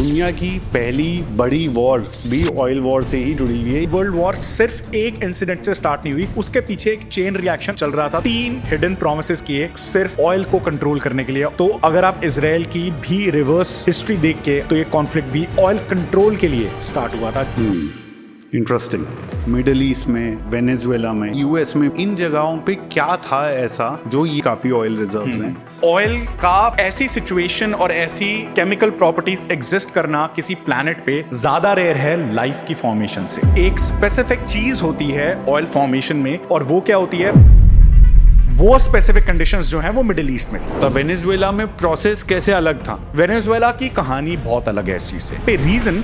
दुनिया की पहली बड़ी वॉर भी ऑयल वॉर से ही जुड़ी हुई है। वर्ल्ड वॉर सिर्फ एक इंसिडेंट से स्टार्ट नहीं हुई, उसके पीछे एक चेन रिएक्शन चल रहा था। 3 हिडन प्रोमिसेस किए सिर्फ ऑयल को कंट्रोल करने के लिए। तो अगर आप इजराइल की भी रिवर्स हिस्ट्री देख के, तो ये कॉन्फ्लिक्ट भी ऑयल कंट्रोल के लिए स्टार्ट हुआ था। इंटरेस्टिंग। मिडल ईस्ट में, वेनेजुएला में, यूएस में, इन जगहों पे क्या था ऐसा जो ये काफी ऑयल रिजर्व्स हैं? ऑयल का ऐसी सिचुएशन और ऐसी केमिकल प्रॉपर्टीज एग्जिस्ट करना किसी प्लैनेट पे ज्यादा रेयर है लाइफ की फॉर्मेशन से। एक स्पेसिफिक चीज होती है ऑयल फॉर्मेशन में, और वो क्या होती है? वो स्पेसिफिक कंडीशंस जो हैं वो मिडिल ईस्ट में थी। तो वेनेजुएला में प्रोसेस कैसे अलग था? वेनेजुएला की कहानी बहुत अलग है इस चीज से। रीजन,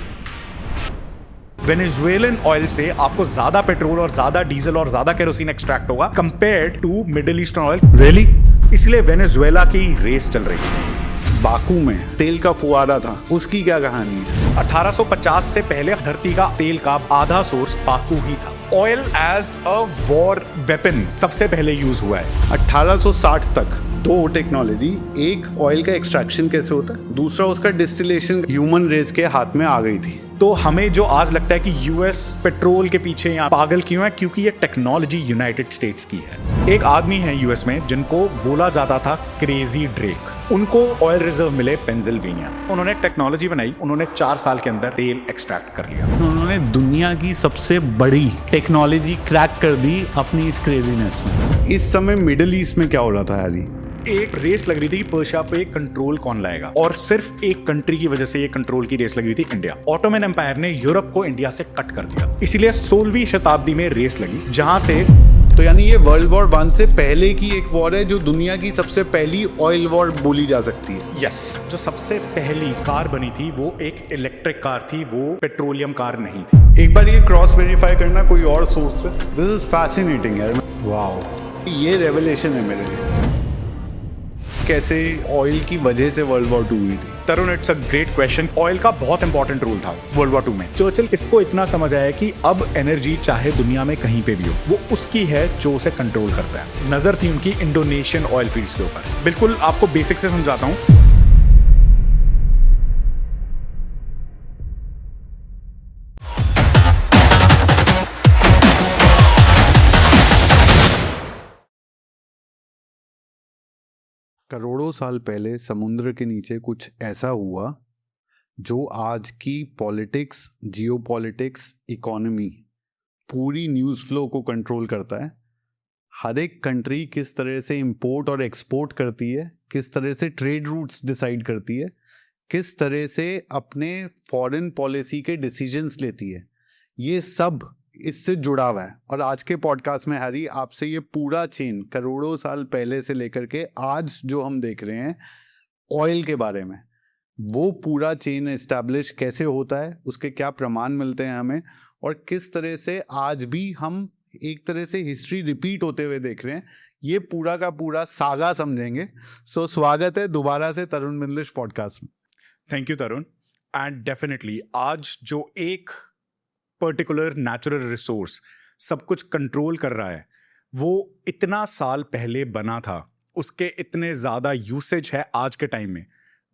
वेनेजुएलन ऑयल से आपको ज्यादा पेट्रोल और ज्यादा डीजल और ज्यादा केरोसिन एक्सट्रैक्ट होगा compared to middle eastern oil. Really? इसलिए वेनेजुएला की रेस चल रही है। बाकू में तेल का फुवारा था, उसकी क्या कहानी है? 1850 से पहले धरती का तेल का आधा सोर्स बाकू ही था। Oil as a war weapon सबसे पहले यूज हुआ है 1860 तक। दो टेक्नोलॉजी, एक ऑयल का एक्सट्रैक्शन कैसे होता है, दूसरा उसका डिस्टिलेशन ह्यूमन रेस के हाथ में आ गई थी। तो हमें जो आज लगता है कि यूएस पेट्रोल के पीछे यहाँ पागल क्यों है, क्योंकि ये टेक्नोलॉजी यूनाइटेड स्टेट्स की है। एक आदमी है यूएस में जिनको बोला जाता था क्रेजी ड्रेक। उनको ऑयल रिजर्व मिले पेंसिल्वेनिया। उन्होंने टेक्नोलॉजी बनाई, उन्होंने 4 साल के अंदर तेल एक्सट्रैक्ट कर लिया। उन्होंने दुनिया की सबसे बड़ी टेक्नोलॉजी क्रैक कर दी अपनी इस क्रेजीनेस में। इस समय मिडिल ईस्ट में क्या हो रहा था यारी? एक रेस लग रही थी कि पर्शिया पे कंट्रोल कौन लाएगा, और सिर्फ एक कंट्री की वजह से ये कंट्रोल की रेस लग रही थी, इंडिया। ऑटोमन एम्पायर ने यूरोप को इंडिया से कट कर दिया, इसीलिए 16वीं शताब्दी में रेस लगी, जहां से तो यानी ये वर्ल्ड वॉर 1 से पहले की एक वॉर है जो दुनिया की सबसे पहली ऑयल वॉर बोली जा सकती है। यस, जो सबसे पहली कार बनी थी वो एक इलेक्ट्रिक कार थी, वो पेट्रोलियम कार नहीं थी। एक बार ये क्रॉस वेरीफाई करना कोई और सोर्स से। दिस इज फैसिनेटिंग यार। वाओ, ये रेवलेशन है मेरे लिए। कैसे ऑयल की वजह से वर्ल्ड वॉर 2 हुई थी? Tarun, it's a great question. Oil का बहुत इंपॉर्टेंट रोल था वर्ल्ड वॉर 2 में। चर्चिल इसको इतना समझ आया कि अब एनर्जी चाहे दुनिया में कहीं पे भी हो, वो उसकी है जो उसे कंट्रोल करता है। नजर थी उनकी इंडोनेशियन ऑयल फील्ड्स के ऊपर। बिल्कुल आपको बेसिक से समझाता हूँ। करोड़ों साल पहले समुद्र के नीचे कुछ ऐसा हुआ जो आज की पॉलिटिक्स, जियोपॉलिटिक्स, इकोनॉमी, पूरी न्यूज़ फ्लो को कंट्रोल करता है। हर एक कंट्री किस तरह से इंपोर्ट और एक्सपोर्ट करती है, किस तरह से ट्रेड रूट्स डिसाइड करती है, किस तरह से अपने फॉरेन पॉलिसी के डिसीजंस लेती है, ये सब इससे जुड़ा हुआ है। और आज के पॉडकास्ट में हैरी आपसे ये पूरा चेन करोड़ों साल पहले से लेकर के आज जो हम देख रहे हैं ऑयल के बारे में, वो पूरा चेन एस्टैब्लिश कैसे होता है, उसके क्या प्रमाण मिलते हैं हमें, और किस तरह से आज भी हम एक तरह से हिस्ट्री रिपीट होते हुए देख रहे हैं, ये पूरा का पूरा सागा समझेंगे। सो स्वागत है दोबारा से तरुण बिंदलिश पॉडकास्ट में। Thank you Tarun. And definitely आज जो एक पर्टिकुलर नेचुरल रिसोर्स सब कुछ कंट्रोल कर रहा है, वो इतना साल पहले बना था, उसके इतने ज्यादा यूसेज है आज के टाइम में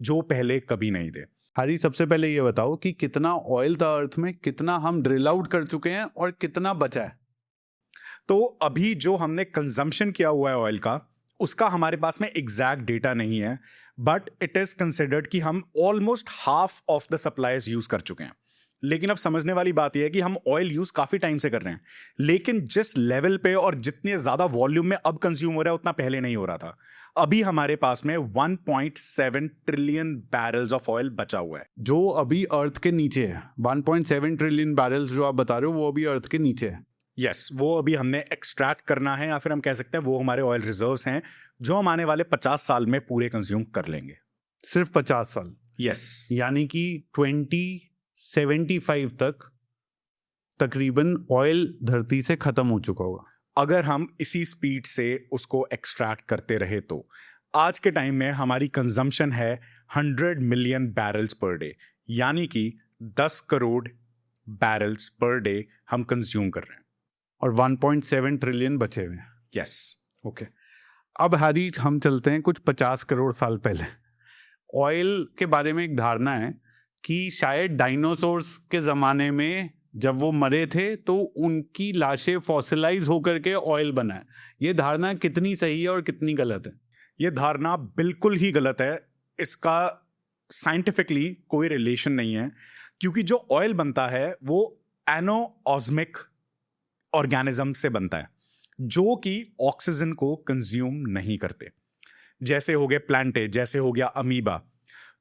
जो पहले कभी नहीं थे। हरी, सबसे पहले ये बताओ कि कितना ऑयल था अर्थ में, कितना हम ड्रिल आउट कर चुके हैं और कितना बचा है? तो अभी जो हमने कंजम्पशन किया हुआ है ऑयल का, उसका हमारे पास में एग्जैक्ट डेटा नहीं है, बट इट इज कंसिडर्ड कि हम almost half of the supplies use कर चुके हैं। लेकिन अब समझने वाली बात यह है कि हम ऑयल यूज काफी टाइम से कर रहे हैं, लेकिन जिस लेवल पे और जितने ज्यादा वॉल्यूम में अब कंज्यूम हो रहा है उतना पहले नहीं हो रहा था। अभी हमारे पास में 1.7 ट्रिलियन बैरल्स ऑफ ऑयल बचा हुआ है, जो अभी अर्थ के नीचे है। 1.7 ट्रिलियन बैरल्स जो आप बता रहे हो वो अभी अर्थ के नीचे है। यस, वो अभी हमने एक्सट्रैक्ट करना है, या फिर हम कह सकते हैं वो हमारे ऑयल रिजर्व्स हैं जो हम आने वाले 50 साल में पूरे कंज्यूम कर लेंगे। सिर्फ 50 साल? यस, यानी कि 2075 तक तकरीबन ऑयल धरती से खत्म हो चुका होगा अगर हम इसी स्पीड से उसको एक्सट्रैक्ट करते रहे तो। आज के टाइम में हमारी कंजम्पशन है 100 मिलियन बैरल्स पर डे, यानी कि 10 करोड़ बैरल्स पर डे हम कंज्यूम कर रहे हैं, और 1.7 ट्रिलियन बचे हुए हैं। यस। ओके, अब हैरी हम चलते हैं कुछ 50 करोड़ साल पहले। ऑयल के बारे में एक धारणा है कि शायद डायनासोर्स के ज़माने में जब वो मरे थे तो उनकी लाशें फॉसिलाइज होकर के ऑयल बना है। ये धारणा कितनी सही है और कितनी गलत है? ये धारणा बिल्कुल ही गलत है। इसका साइंटिफिकली कोई रिलेशन नहीं है, क्योंकि जो ऑयल बनता है वो एनोऑस्मिक ऑर्गेनिज्म से बनता है जो कि ऑक्सीजन को कंज्यूम नहीं करते, जैसे हो गए प्लांटे, जैसे हो गया अमीबा।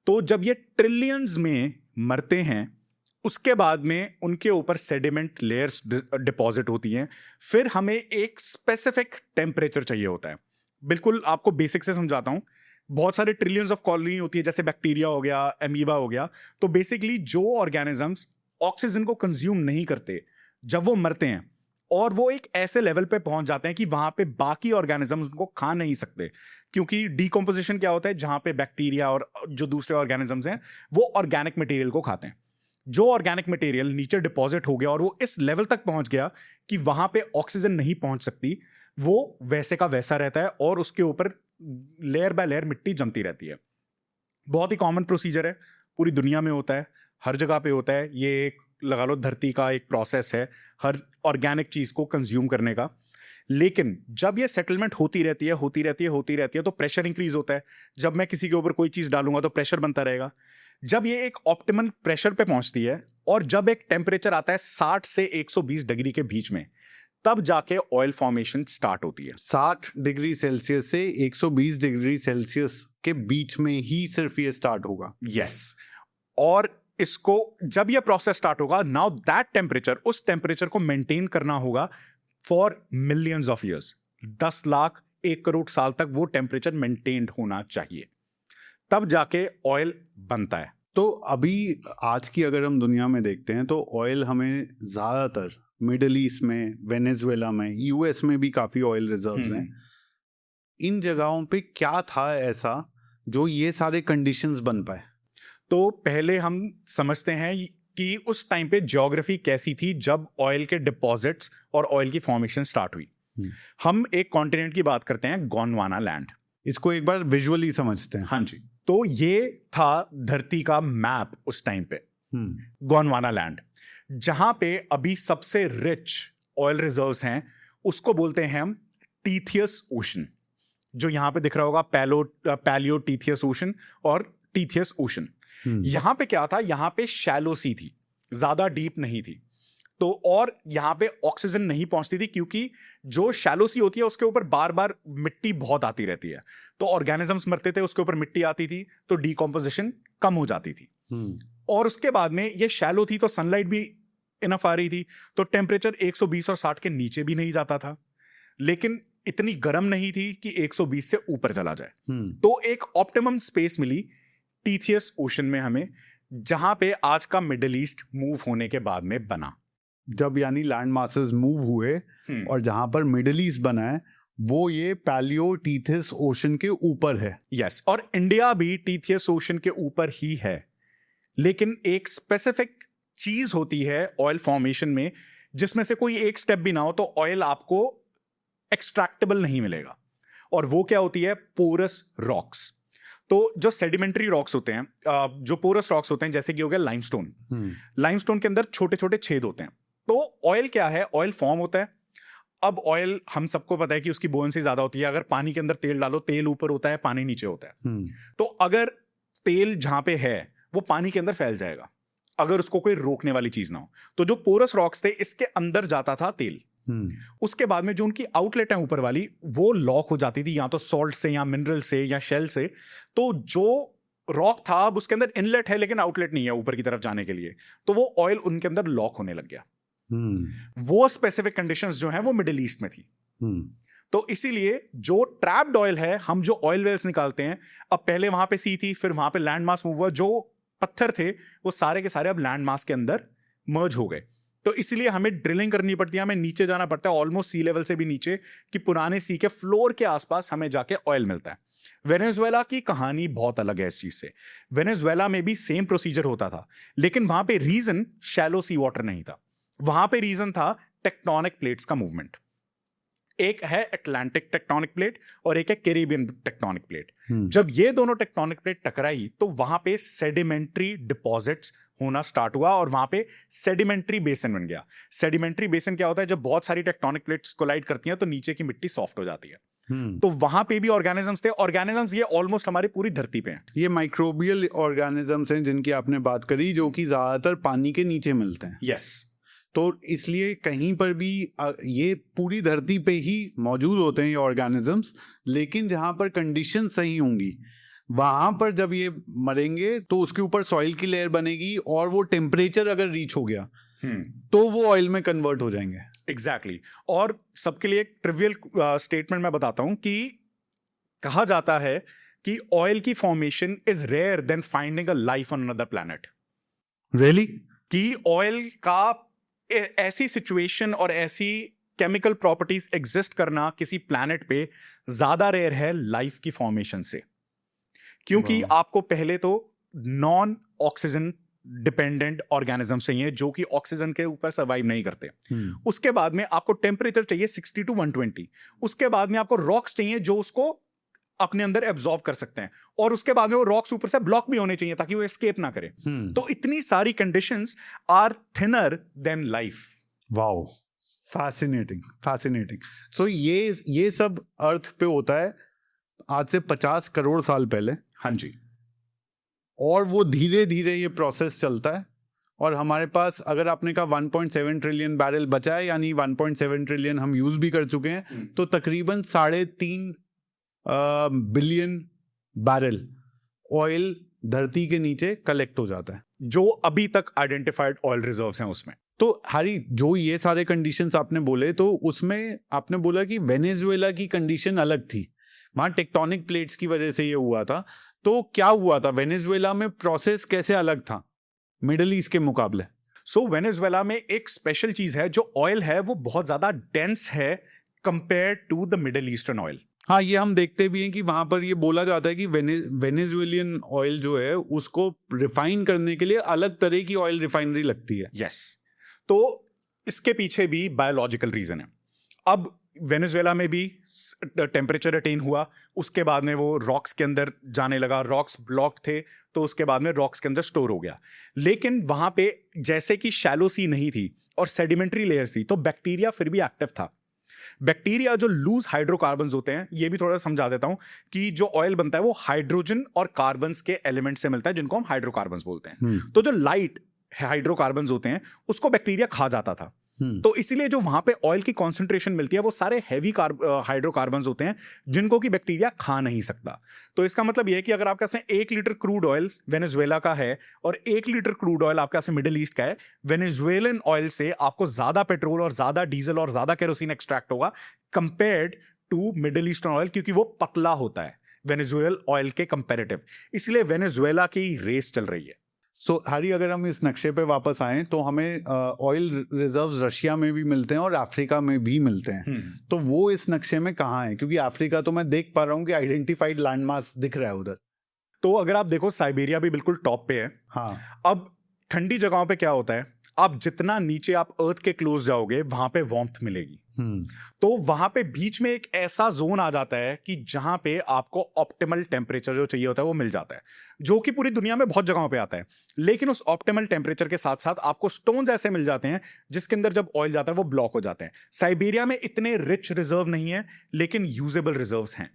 तो जब ये ट्रिलियंस में मरते हैं, उसके बाद में उनके ऊपर सेडिमेंट लेयर्स डिपॉजिट होती हैं। फिर हमें एक स्पेसिफिक टेम्परेचर चाहिए होता है। बिल्कुल आपको बेसिक से समझाता हूं। बहुत सारे ट्रिलियंस ऑफ कॉलोनी होती है, जैसे बैक्टीरिया हो गया, अमीबा हो गया। तो बेसिकली जो ऑर्गेनिजम्स ऑक्सीजन को कंज्यूम नहीं करते, जब वो मरते हैं और वो एक ऐसे लेवल पे पहुंच जाते हैं कि वहां पे बाकी ऑर्गेनिजम्स उनको खा नहीं सकते, क्योंकि डीकम्पोजिशन क्या होता है, जहां पे बैक्टीरिया और जो दूसरे ऑर्गेनिजम्स हैं वो ऑर्गेनिक मटेरियल को खाते हैं। जो ऑर्गेनिक मटेरियल नीचे डिपॉजिट हो गया और वो इस लेवल तक पहुंच गया कि वहां पे ऑक्सीजन नहीं पहुंच सकती, वो वैसे का वैसा रहता है और उसके ऊपर लेयर बाय लेयर मिट्टी जमती रहती है। बहुत ही कॉमन प्रोसीजर है, पूरी दुनिया में होता है, हर जगह पे होता है। ये एक लगा लो धरती का एक प्रोसेस है हर ऑर्गेनिक चीज को कंज्यूम करने का। लेकिन जब ये सेटलमेंट होती रहती है तो प्रेशर इंक्रीज होता है। जब मैं किसी के ऊपर कोई चीज डालूंगा तो प्रेशर बनता रहेगा। जब ये एक ऑप्टिमल प्रेशर पे पहुंचती है और जब एक टेम्परेचर आता है 60 से 120 डिग्री के बीच में, तब जाके ऑयल फॉर्मेशन स्टार्ट होती है। 60 डिग्री सेल्सियस से 120 डिग्री सेल्सियस के बीच में ही सिर्फ ये स्टार्ट होगा। यस। और इसको जब ये प्रोसेस स्टार्ट होगा, नाउ दैट टेम्परेचर, उस टेम्परेचर को मेंटेन करना होगा for millions of years. 10 lakh 1 crore साल तक वो टेम्परेचर मेंटेन्ड होना चाहिए, तब जाके ऑयल बनता है। तो अभी आज की अगर हम दुनिया में देखते हैं तो ऑयल हमें ज़्यादातर मिडिल ईस्ट में, वेनेजुएला में, यूएस में भी काफ़ी ऑयल रिजर्व्स हैं। इन जगहों पे क्या था ऐसा जो ये सारे कंडीशंस बन पाए? तो पहले हम समझते हैं कि उस टाइम पे ज्योग्राफी कैसी थी जब ऑयल के डिपॉजिट्स और ऑयल की फॉर्मेशन स्टार्ट हुई। हम एक कॉन्टिनेंट की बात करते हैं, गोंडवाना लैंड। इसको एक बार विजुअली समझते हैं। हाँ जी। तो ये था धरती का मैप उस टाइम पे, गोंडवाना लैंड, जहां पे अभी सबसे रिच ऑयल रिजर्व्स हैं। उसको बोलते हैं हम टीथियस ओशन, जो यहां पे दिख रहा होगा, पैलियो टीथियस ओशन और टीथियस ओशन। यहां पे क्या था, यहां पे शैलो सी थी, ज्यादा डीप नहीं थी। तो और यहां पे ऑक्सीजन नहीं पहुंचती थी, क्योंकि जो शैलो सी होती है उसके ऊपर बार बार मिट्टी बहुत आती रहती है। तो ऑर्गेनिजम्स मरते थे, उसके ऊपर मिट्टी आती थी, तो डीकम्पोजिशन कम हो जाती थी। और उसके बाद में ये शैलो थी तो सनलाइट भी इनफ आ रही थी, तो टेम्परेचर 120 और 60 के नीचे भी नहीं जाता था, लेकिन इतनी गर्म नहीं थी कि 120 से ऊपर चला जाए। तो एक ऑप्टिमम स्पेस मिली टीथियस ओशन में हमें, जहां पे आज का मिडिल ईस्ट मूव होने के बाद में बना। जब यानी लैंड मासेस मूव हुए और जहां पर मिडिल ईस्ट बना है वो ये पैलियो टीथियस ओशन के ऊपर है। यस, और इंडिया भी टीथियस ओशन के ऊपर ही है। लेकिन एक स्पेसिफिक चीज होती है ऑयल फॉर्मेशन में, जिसमें से कोई एक स्टेप भी ना हो तो ऑयल आपको एक्सट्रैक्टेबल नहीं मिलेगा। और वो क्या होती है, पोरस रॉक्स। तो जो सेडिमेंट्री रॉक्स होते हैं, जो पोरस रॉक्स होते हैं, जैसे कि हो गया लाइमस्टोन। लाइमस्टोन के अंदर छोटे छोटे छेद होते हैं। तो ऑयल क्या है, ऑयल फॉर्म होता है। अब ऑयल हम सबको पता है कि उसकी बुओयंसी ज्यादा होती है। अगर पानी के अंदर तेल डालो, तेल ऊपर होता है, पानी नीचे होता है। तो अगर तेल जहां पे है वो पानी के अंदर फैल जाएगा, अगर उसको कोई रोकने वाली चीज ना हो। तो जो पोरस रॉक्स थे, इसके अंदर जाता था तेल। उसके बाद में जो उनकी आउटलेट है ऊपर वाली, वो लॉक हो जाती थी, या तो सॉल्ट से, या मिनरल से, या शेल से। तो जो रॉक था, अब उसके अंदर इनलेट है लेकिन आउटलेट नहीं है ऊपर की तरफ जाने के लिए, तो वो ऑयल उनके अंदर लॉक होने लग गया। वो स्पेसिफिक कंडीशंस जो हैं वो मिडिल ईस्ट में थी। तो इसीलिए जो ट्रैप्ड ऑयल है, हम जो ऑयल वेल्स निकालते हैं, अब पहले वहां पे सी थी, फिर वहां पे लैंड मास मूव हुआ, जो पत्थर थे वो सारे के सारे अब लैंड मास के अंदर मर्ज हो गए। तो इसीलिए हमें ड्रिलिंग करनी पड़ती है, हमें नीचे जाना पड़ता है, ऑलमोस्ट सी लेवल से भी नीचे, कि पुराने सी के फ्लोर के आसपास हमें जाके ऑयल मिलता है। वेनेजुएला की कहानी बहुत अलग है इस चीज से। वेनेजुएला में भी सेम प्रोसीजर होता था, लेकिन वहां पे रीजन शैलो सी वाटर नहीं था, वहां पे रीजन था टेक्टोनिक प्लेट्स का मूवमेंट। एक है अटलांटिक टेक्टोनिक प्लेट और एक है कैरिबियन टेक्टोनिक प्लेट। जब ये दोनों टेक्टोनिक प्लेट टकराई तो वहां पे सेडिमेंट्री डिपॉजिट्स होना स्टार्ट हुआ और वहां पे सेडिमेंट्री बेसन बन गया। सेडिमेंट्री बेसन क्या होता है? जब बहुत सारी टेक्टोनिक प्लेट्स कोलाइड करती हैं तो नीचे की मिट्टी सॉफ्ट हो जाती है। तो वहां पे भी ऑर्गेनिजम्स थे। ऑर्गेनिजम्स ये ऑलमोस्ट हमारी पूरी धरती पे हैं। ये माइक्रोबियल ऑर्गेनिजम्स हैं जिनकी आपने बात करी, जो कि ज्यादातर पानी के नीचे मिलते हैं। यस। तो इसलिए कहीं पर भी ये पूरी धरती पे ही मौजूद होते हैं ये ऑर्गेनिजम्स, लेकिन जहां पर कंडीशन सही होंगी वहां पर जब ये मरेंगे तो उसके ऊपर सॉइल की लेयर बनेगी और वो टेम्परेचर अगर रीच हो गया तो वो ऑयल में कन्वर्ट हो जाएंगे। एग्जैक्टली और सबके लिए एक ट्रिवियल स्टेटमेंट मैं बताता हूं कि कहा जाता है कि ऑयल की formation is rare than finding a life on another planet. Really? कि ऑयल का ऐसी सिचुएशन और ऐसी केमिकल प्रॉपर्टीज एग्जिस्ट करना किसी प्लैनेट पे ज्यादा रेयर है लाइफ की फॉर्मेशन से, क्योंकि आपको पहले तो नॉन ऑक्सीजन डिपेंडेंट ऑर्गेनिज्म चाहिए जो कि ऑक्सीजन के ऊपर सर्वाइव नहीं करते। उसके बाद में आपको टेम्परेचर चाहिए 60 to 120। उसके बाद में आपको रॉक्स चाहिए जो उसको अपने अंदर एब्जॉर्ब कर सकते हैं, और उसके बाद में वो रॉक्स ऊपर से ब्लॉक भी होने चाहिए ताकि वो एस्केप ना करे। तो इतनी सारी conditions are thinner than life. Wow, fascinating, fascinating. So ये सब अर्थ पे होता है आज से 50 करोड़ साल पहले। हाँ जी। और वो धीरे धीरे ये प्रोसेस चलता है और हमारे पास, अगर आपने कहा 1.7 ट्रिलियन बैरल बचा है, यानी 1.7 ट्रिलियन हम यूज भी कर चुके हैं, तो तकरीबन 3.5 बिलियन बैरल ऑयल धरती के नीचे कलेक्ट हो जाता है, जो अभी तक आइडेंटिफाइड ऑयल रिजर्व्स हैं उसमें। तो हरी, जो ये सारे कंडीशंस आपने बोले, तो उसमें आपने बोला कि वेनेजुएला की कंडीशन अलग थी, वहां टेक्टोनिक प्लेट्स की वजह से ये हुआ था। तो क्या हुआ था वेनेजुएला में? प्रोसेस कैसे अलग था मिडिल ईस्ट के मुकाबले? सो वेनेजुएला में एक स्पेशल चीज है, जो ऑयल है वो बहुत ज्यादा डेंस है compare to the middle eastern oil. हाँ, ये हम देखते भी हैं कि वहां पर ये बोला जाता है कि वेनेजुएलियन ऑयल जो है उसको रिफाइन करने के लिए अलग तरह की ऑयल रिफाइनरी लगती है। यस। तो इसके पीछे भी बायोलॉजिकल रीजन है। अब वेनेजुएला में भी टेम्परेचर अटेन हुआ, उसके बाद में वो रॉक्स के अंदर जाने लगा, रॉक्स ब्लॉक थे तो उसके बाद में रॉक्स के अंदर स्टोर हो गया। लेकिन वहां पे जैसे कि शैलो सी नहीं थी और सेडिमेंट्री लेयर्स थी, तो बैक्टीरिया फिर भी एक्टिव था। बैक्टीरिया जो लूज हाइड्रोकार्बन्स होते हैं, ये भी थोड़ा समझा देता हूं कि जो ऑयल बनता है वो हाइड्रोजन और कार्बन्स के एलिमेंट से मिलता है, जिनको हम हाइड्रोकार्बन्स बोलते हैं। तो जो लाइट हाइड्रोकार्बन्स होते हैं उसको बैक्टीरिया खा जाता था। तो इसीलिए जो वहां पे ऑयल की कॉन्सेंट्रेशन मिलती है वो सारे हैवी हाइड्रोकार्बन्स होते हैं जिनको कि बैक्टीरिया खा नहीं सकता। तो इसका मतलब यह है कि अगर आपके पास 1 लीटर क्रूड ऑयल वेनेजुएला का है और 1 लीटर क्रूड ऑयल आपके पास मिडिल ईस्ट का है, वेनेजुएलन ऑयल से आपको ज्यादा पेट्रोल और ज्यादा डीजल और ज्यादा केरोसिन एक्सट्रैक्ट होगा compared to middle eastern oil, क्योंकि वो पतला होता है वेनेजुएलन ऑयल के कंपेरेटिव। इसलिए वेनेजुएला की रेस चल रही है। सो हरी, अगर हम इस नक्शे पे वापस आएं तो हमें ऑयल रिजर्व्स रशिया में भी मिलते हैं और अफ्रीका में भी मिलते हैं। तो वो इस नक्शे में कहाँ है? क्योंकि अफ्रीका तो मैं देख पा रहा हूँ कि आइडेंटिफाइड लैंडमार्क्स दिख रहा है उधर। तो अगर आप देखो साइबेरिया भी बिल्कुल टॉप पे है। हाँ। अब ठंडी जगहों पे क्या होता है, आप जितना नीचे आप अर्थ के क्लोज जाओगे वहां पे वार्मथ मिलेगी। तो वहां पे बीच में एक ऐसा जोन आ जाता है कि जहां पे आपको ऑप्टिमल टेम्परेचर जो चाहिए होता है वो मिल जाता है, जो कि पूरी दुनिया में बहुत जगहों पे आता है। लेकिन उस ऑप्टिमल टेम्परेचर के साथ साथ आपको स्टोन्स ऐसे मिल जाते हैं जिसके अंदर जब ऑयल जाता है वो ब्लॉक हो जाते हैं। साइबेरिया में इतने रिच रिजर्व नहीं है, लेकिन यूजेबल रिजर्व्स हैं।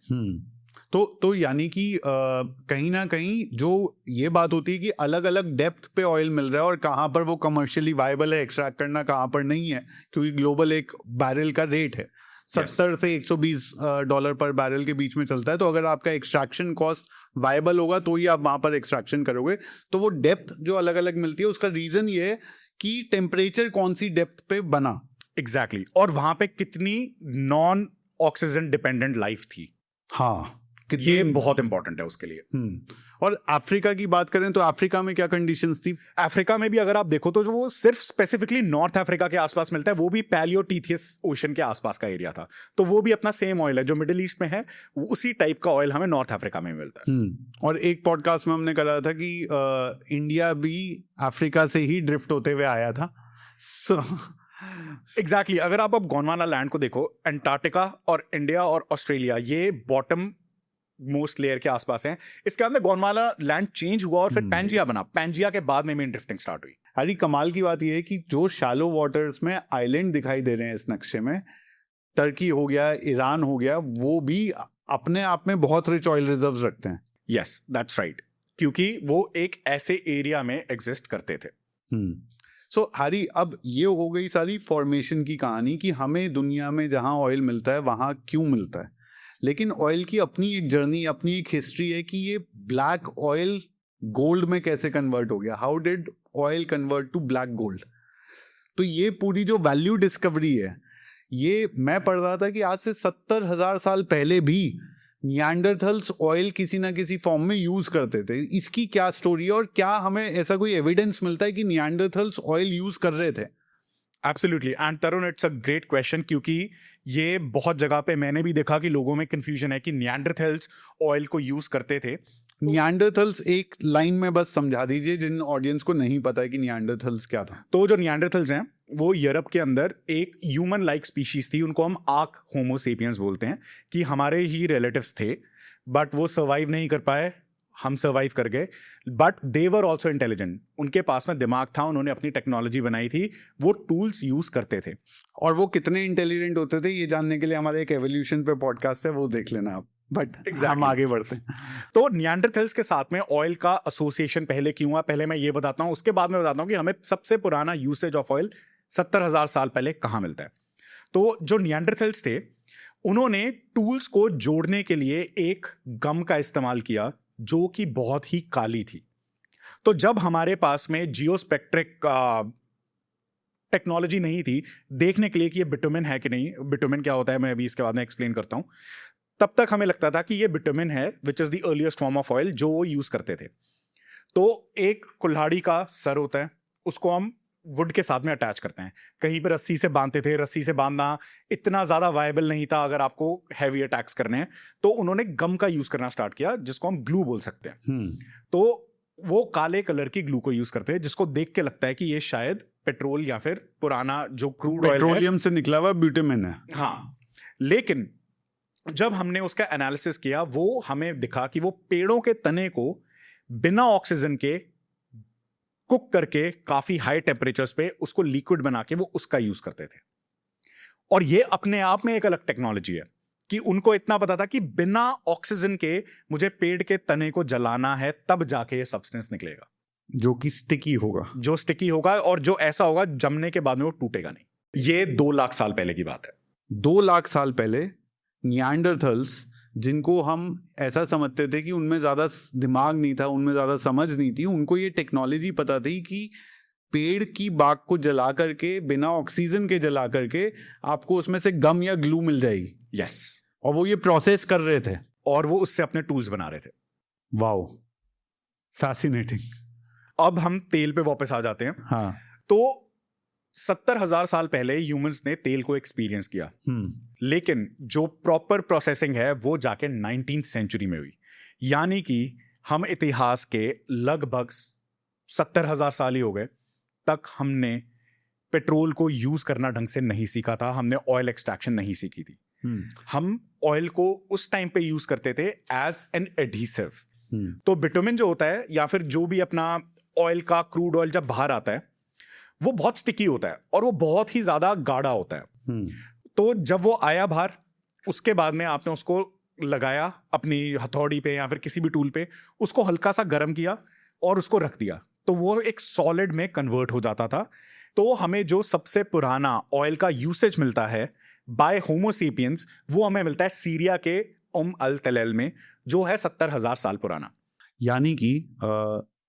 तो यानी कि कहीं ना कहीं जो ये बात होती है कि अलग अलग डेप्थ पे ऑयल मिल रहा है और कहाँ पर वो कमर्शियली वायबल है एक्सट्रैक्ट करना, कहाँ पर नहीं है, क्योंकि ग्लोबल एक बैरल का रेट है 70 से 120 डॉलर पर बैरल के बीच में चलता है। तो अगर आपका एक्सट्रैक्शन कॉस्ट वायबल होगा तो ही आप वहाँ पर एक्सट्रैक्शन करोगे। तो वो डेप्थ जो अलग अलग मिलती है उसका रीज़न ये है कि टेम्परेचर कौन सी डेप्थ पे बना। एग्जैक्टली। और वहाँ पे कितनी नॉन ऑक्सीजन डिपेंडेंट लाइफ थी। हाँ, ये बहुत इंपॉर्टेंट है उसके लिए। और अफ्रीका की बात करें तो अफ्रीका में क्या कंडीशंस थी? अफ्रीका में भी अगर आप देखो तो जो वो सिर्फ स्पेसिफिकली नॉर्थ अफ्रीका के आसपास मिलता है, वो भी पैलियोटीथियस ओशन के आसपास का एरिया था। तो वो भी अपना सेम ऑयल है जो मिडिल ईस्ट में है, उसी टाइप का ऑयल हमें नॉर्थ अफ्रीका में मिलता है। और एक पॉडकास्ट में हमने करा था कि इंडिया भी अफ्रीका से ही ड्रिफ्ट होते हुए आया था। एग्जैक्टली अगर आप अब गोंडवाना लैंड को देखो, अंटार्कटिका और इंडिया और ऑस्ट्रेलिया ये बॉटम मोस्ट लेयर के आसपास हैं। इसके अंदर गोंडवाना लैंड चेंज हुआ और फिर पैंजिया बना। पैंजिया के बाद में मेन ड्रिफ्टिंग स्टार्ट हुई। अरे कमाल की बात यह है कि जो शैलो वाटर्स में आइलैंड दिखाई दे रहे हैं इस नक्शे में, टर्की हो गया, ईरान हो गया, वो भी अपने आप में बहुत रिच ऑयल रिजर्व्स रखते हैं। यस दैट्स राइट, क्योंकि वो एक ऐसे एरिया में एग्जिस्ट करते थे। सो हरी, अब ये हो गई सारी फॉर्मेशन की कहानी कि हमें दुनिया में जहाँ ऑयल मिलता है वहाँ क्यों मिलता है। लेकिन ऑयल की अपनी एक जर्नी, अपनी एक हिस्ट्री है कि ये ब्लैक ऑयल गोल्ड में कैसे कन्वर्ट हो गया। How did oil convert to black gold? तो ये पूरी जो वैल्यू डिस्कवरी है, ये मैं पढ़ रहा था कि आज से 70,000 साल पहले भी निएंडरथल्स ऑयल किसी ना किसी फॉर्म में यूज करते थे। इसकी क्या स्टोरी है और क्या हमें ऐसा कोई एविडेंस मिलता है कि निएंडरथल्स ऑयल यूज कर रहे थे? Absolutely, and Tarun it's a great question, क्योंकि ये बहुत जगह पे मैंने भी देखा कि लोगों में कंफ्यूजन है कि निएंडरथल्स ऑयल को यूज करते थे। निएंडरथल्स एक लाइन में बस समझा दीजिए जिन ऑडियंस को नहीं पता है कि निएंडरथल्स क्या था। तो जो निएंडरथल्स हैं वो यूरोप के अंदर एक ह्यूमन लाइक स्पीशीज थी। उनको हम आर्क होमो सेपियंस बोलते हैं, कि हमारे ही रिलेटिव्स थे, बट वो सर्वाइव नहीं कर पाए, हम सर्वाइव कर गए। But they were also intelligent, उनके पास में दिमाग था, उन्होंने अपनी टेक्नोलॉजी बनाई थी, वो टूल्स यूज करते थे। और वो कितने इंटेलिजेंट होते थे ये जानने के लिए हमारे एक एवोल्यूशन पे पॉडकास्ट है, वो देख लेना आप। बट हम आगे बढ़ते हैं। तो निएंडरथल्स के साथ में ऑयल का एसोसिएशन पहले क्यों हुआ, पहले मैं ये बताता हूँ, उसके बाद मैं बताता हूँ कि हमें सबसे पुराना यूसेज ऑफ ऑयल 70,000 साल पहले कहाँ मिलता है। तो जो निएंडरथल्स थे, उन्होंने टूल्स को जोड़ने के लिए एक गम का इस्तेमाल किया जो कि बहुत ही काली थी। तो जब हमारे पास में जियोस्पेक्ट्रिक टेक्नोलॉजी नहीं थी देखने के लिए कि ये बिटुमिन है कि नहीं, बिटुमिन क्या होता है मैं अभी इसके बाद में एक्सप्लेन करता हूं, तब तक हमें लगता था कि ये बिटुमिन है, which is the earliest form of oil जो वो यूज करते थे। तो एक कुल्हाड़ी का सर होता है, उसको हम वुड के साथ में अटैच करते हैं, कहीं पे रस्सी से बांधते थे। रस्सी से बांधना इतना ज्यादा वायबल नहीं था अगर आपको हैवी अटैक्स करने हैं, तो उन्होंने गम का यूज करना स्टार्ट किया जिसको हम ग्लू बोल सकते हैं। तो वो काले कलर की ग्लू को यूज करते हैं जिसको देख के लगता है कि ये शायद पेट्रोल या फिर पुराना जो क्रूड ऑयल पेट्रोलियम से निकला हुआ ब्यूटेमिन है। हाँ, लेकिन जब हमने उसका एनालिसिस किया वो हमें दिखा कि वो पेड़ों के तने को बिना ऑक्सीजन के कुक करके काफी हाई टेम्परेचर्स पे उसको लिक्विड बना के वो उसका यूज करते थे। और ये अपने आप में एक अलग टेक्नोलॉजी है कि उनको इतना पता था कि बिना ऑक्सीजन के मुझे पेड़ के तने को जलाना है, तब जाके ये सब्सटेंस निकलेगा जो कि स्टिकी होगा, जो स्टिकी होगा और जो ऐसा होगा जमने के बाद में वो टूटेगा नहीं। ये 2 लाख साल पहले की बात है। 2 लाख साल पहले निएंडरथल्स, जिनको हम ऐसा समझते थे कि उनमें ज़्यादा दिमाग नहीं था, उनमें ज़्यादा समझ नहीं थी, उनको ये टेक्नोलॉजी पता थी कि पेड़ की बाग को जला करके, बिना ऑक्सीजन के जला करके आपको उसमें से गम या ग्लू मिल जाएगी। यस, और वो ये प्रोसेस कर रहे थे और वो उससे अपने टूल्स बना रहे थे। Wow, fascinating. अब हम तेल पे वापस आ जाते हैं। हाँ, तो 70,000 साल पहले ह्यूमंस ने तेल को एक्सपीरियंस किया, लेकिन जो प्रॉपर प्रोसेसिंग है वो जाके 19th सेंचुरी में हुई। यानी कि हम इतिहास के लगभग 70,000 साल ही हो गए तक हमने पेट्रोल को यूज करना ढंग से नहीं सीखा था, हमने ऑयल एक्सट्रैक्शन नहीं सीखी थी। हम ऑयल को उस टाइम पे यूज करते थे एज एन एडहीसिव। तो बिटुमिन जो होता है या फिर जो भी अपना ऑयल का क्रूड ऑयल जब बाहर आता है वो बहुत स्टिकी होता है और वो बहुत ही ज्यादा गाढ़ा होता है। तो जब वो आया बाहर, उसके बाद में आपने उसको लगाया अपनी हथौड़ी पे या फिर किसी भी टूल पे, उसको हल्का सा गर्म किया और उसको रख दिया, तो वो एक सॉलिड में कन्वर्ट हो जाता था। तो हमें जो सबसे पुराना ऑयल का यूसेज मिलता है बाय होमो सेपियंस, वो हमें मिलता है सीरिया के अल तलैल में, जो है 70,000 साल पुराना। यानी कि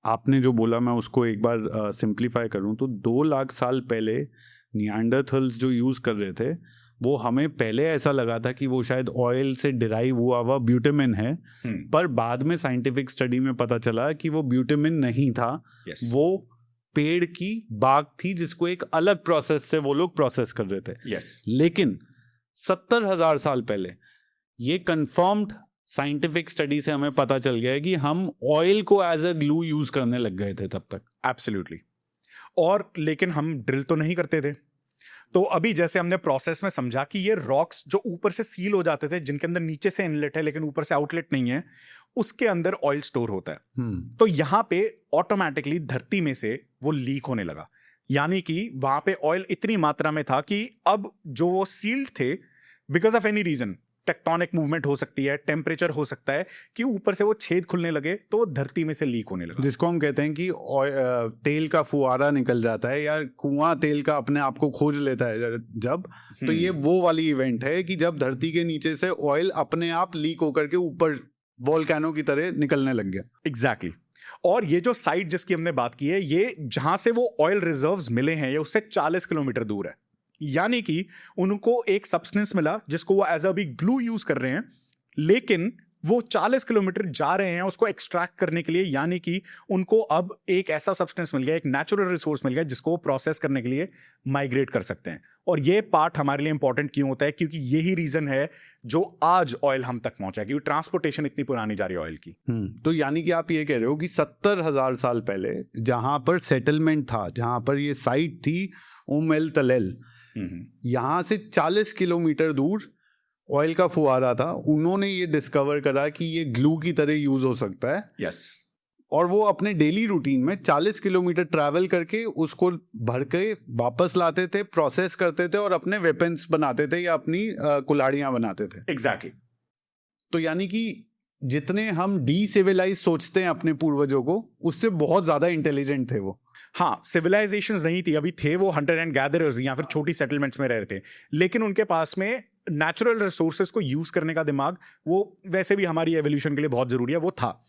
आपने जो बोला मैं उसको एक बार सिंप्लीफाई करूं तो 2 लाख साल पहले निएंडरथल्स जो यूज कर रहे थे वो हमें पहले ऐसा लगा था कि वो शायद ऑयल से डिराइव हुआ ब्यूटेमिन है, पर बाद में साइंटिफिक स्टडी में पता चला कि वो ब्यूटेमिन नहीं था। वो पेड़ की बाग थी जिसको एक अलग प्रोसेस से वो लोग प्रोसेस कर रहे थे। लेकिन 70,000 साल पहले ये कंफर्म्ड साइंटिफिक स्टडी से हमें पता चल गया है कि हम ऑयल को एज अ ग्लू यूज करने लग गए थे तब तक। एब्सोल्युटली। और लेकिन हम ड्रिल तो नहीं करते थे, तो अभी जैसे हमने प्रोसेस में समझा कि ये रॉक्स जो ऊपर से सील हो जाते थे, जिनके अंदर नीचे से इनलेट है लेकिन ऊपर से आउटलेट नहीं है, उसके अंदर ऑयल स्टोर होता है। तो यहां पे ऑटोमेटिकली धरती में से वो लीक होने लगा, यानी कि वहां पे ऑयल इतनी मात्रा में था कि अब जो वो सील्ड थे, because of any reason, tectonic movement हो सकती है, टेम्परेचर हो सकता है, कि ऊपर से वो छेद खुलने लगे तो धरती में से लीक होने लगा, जिसको हम कहते हैं कि तेल का फुहारा निकल जाता है या कुआं तेल का अपने आप को खोज लेता है जब, तो ये वो वाली इवेंट है कि जब धरती के नीचे से ऑयल अपने आप लीक होकर के ऊपर वोल्केनो की तरह निकलने लग गया। एग्जैक्टली। और ये जो साइट जिसकी हमने बात की है, ये जहां से वो ऑयल रिजर्व्स मिले हैं ये उससे 40 किलोमीटर दूर है, यानी कि उनको एक सब्सटेंस मिला जिसको वो एज अ भी ग्लू यूज कर रहे हैं, लेकिन वो 40 किलोमीटर जा रहे हैं उसको एक्सट्रैक्ट करने के लिए, यानी कि उनको अब एक ऐसा सब्सटेंस मिल गया, एक नेचुरल रिसोर्स मिल गया जिसको वो प्रोसेस करने के लिए माइग्रेट कर सकते हैं। और ये पार्ट हमारे लिए इंपॉर्टेंट क्यों होता है, क्योंकि यही रीजन है जो आज ऑयल हम तक पहुंचा है, क्योंकि ट्रांसपोर्टेशन इतनी पुरानी जा रही है ऑयल की। तो यानी कि आप ये कह रहे हो कि 70,000 साल पहले जहां पर सेटलमेंट था, जहां पर ये साइट थी उम-एल तलैल, यहां से 40 किलोमीटर दूर ऑयल का फुहारा था, उन्होंने ये डिस्कवर करा कि ये ग्लू की तरह यूज हो सकता है। यस। और वो अपने डेली रूटीन में 40 किलोमीटर ट्रैवल करके उसको भर के वापस लाते थे, प्रोसेस करते थे और अपने वेपन्स बनाते थे या अपनी कुल्हाड़ियां बनाते थे। एग्जैक्टली। तो यानी कि जितने हम डीसिविलाइज सोचते हैं अपने पूर्वजों को, उससे बहुत ज्यादा इंटेलिजेंट थे वो। हाँ, सिविलाइजेशंस नहीं थी, अभी थे वो हंटर एंड गैदरर्स या फिर छोटी सेटलमेंट्स में रह रहे थे, लेकिन उनके पास में नेचुरल रिसोर्सेज को यूज करने का दिमाग, वो वैसे भी हमारी एवोल्यूशन के लिए बहुत जरूरी है, वो था।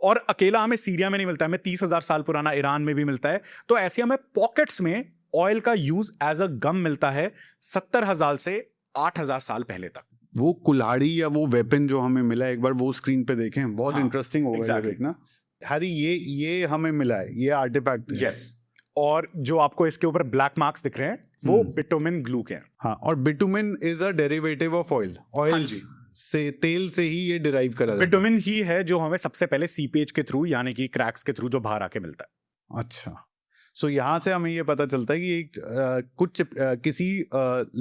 और अकेला हमें सीरिया में नहीं मिलता है, हमें 30,000 साल पुराना ईरान में भी मिलता है। तो ऐसे हमें पॉकेट्स में ऑयल का यूज एज अ गम मिलता है 70,000 से 8,000 साल पहले तक। वो कुल्हाड़ी या वो वेपन जो हमें मिला, एक बार वो स्क्रीन पे देखें, बहुत इंटरेस्टिंग होगा exactly. देखना। हरी ये हमें मिला है, ये आर्टिफैक्ट है। यस। और जो आपको इसके ऊपर ब्लैक मार्क्स दिख रहे हैं वो बिटुमिन ग्लू के हैं। हाँ, और bitumen is a derivative of oil. Oil से, तेल से ही ये डिराइव करा जाता है। बिटुमिन ही है जो हमें सबसे पहले सीपेज के थ्रू, यानी कि क्रैक्स के थ्रू जो बाहर आके मिलता है। अच्छा, सो यहाँ से हमें ये पता चलता है कि एक किसी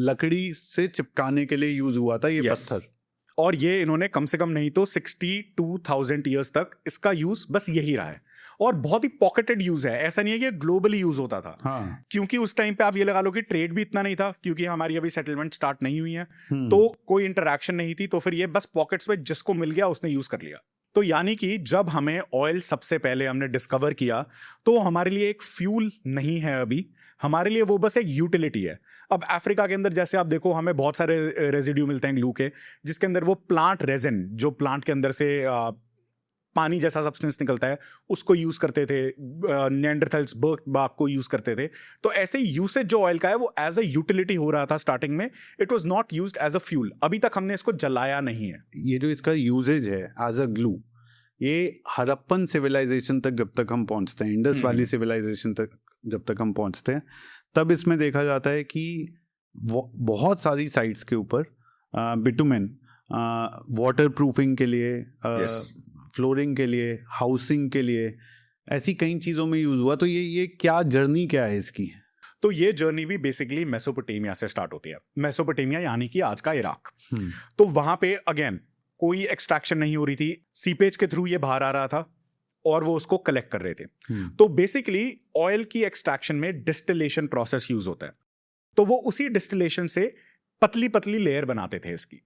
लकड़ी से चिपकाने के लिए यूज हुआ था ये पत्थर। और ये इन्होंने कम से कम नहीं तो 62,000 ईयर्स तक इसका यूज बस यही रहा है, और बहुत ही पॉकेटेड यूज है, ऐसा नहीं है कि ग्लोबली यूज होता था। हाँ। क्योंकि उस टाइम पे आप ये लगा लो कि ट्रेड भी इतना नहीं था, क्योंकि हमारी अभी सेटलमेंट स्टार्ट नहीं हुई है, तो कोई इंटरेक्शन नहीं थी, तो फिर ये बस पॉकेट्स में जिसको मिल गया उसने यूज कर लिया। तो यानी कि जब हमें ऑयल सबसे पहले हमने डिस्कवर किया, तो हमारे लिए एक फ्यूल नहीं है अभी, हमारे लिए वो बस एक यूटिलिटी है। अब अफ्रीका के अंदर जैसे आप देखो, हमें बहुत सारे रेजिड्यू मिलते हैं ग्लू के, जिसके अंदर वो प्लांट रेजिन, जो प्लांट के अंदर से पानी जैसा सब्सटेंस निकलता है, उसको यूज करते थे। निएंडरथल्स बाग को यूज करते थे। तो ऐसे यूसेज जो ऑयल का है वो एज अ यूटिलिटी हो रहा था स्टार्टिंग में, it was not used as a fuel. अभी तक हमने इसको जलाया नहीं है। ये जो इसका यूजेज है एज अ ग्लू, ये हड़प्पन सिविलाइजेशन तक जब तक हम पहुंचते हैं, इंडस वैली सिविलाइजेशन तक जब तक हम पहुंचते हैं, तब इसमें देखा जाता है कि बहुत सारी साइट्स के ऊपर बिटुमेन वाटर प्रूफिंग के लिए, फ्लोरिंग के लिए, हाउसिंग के लिए, ऐसी कई चीज़ों में यूज हुआ। तो ये क्या जर्नी क्या है इसकी? तो ये जर्नी भी बेसिकली मेसोपोटामिया से स्टार्ट होती है। मेसोपोटामिया यानी कि आज का इराक। तो वहां पे अगेन कोई एक्सट्रैक्शन नहीं हो रही थी, सीपेज के थ्रू ये बाहर आ रहा था और वो उसको कलेक्ट कर रहे थे। तो बेसिकली ऑयल की एक्सट्रैक्शन में डिस्टिलेशन प्रोसेस यूज होता है, तो वो उसी डिस्टिलेशन से पतली पतली लेयर बनाते थे इसकी।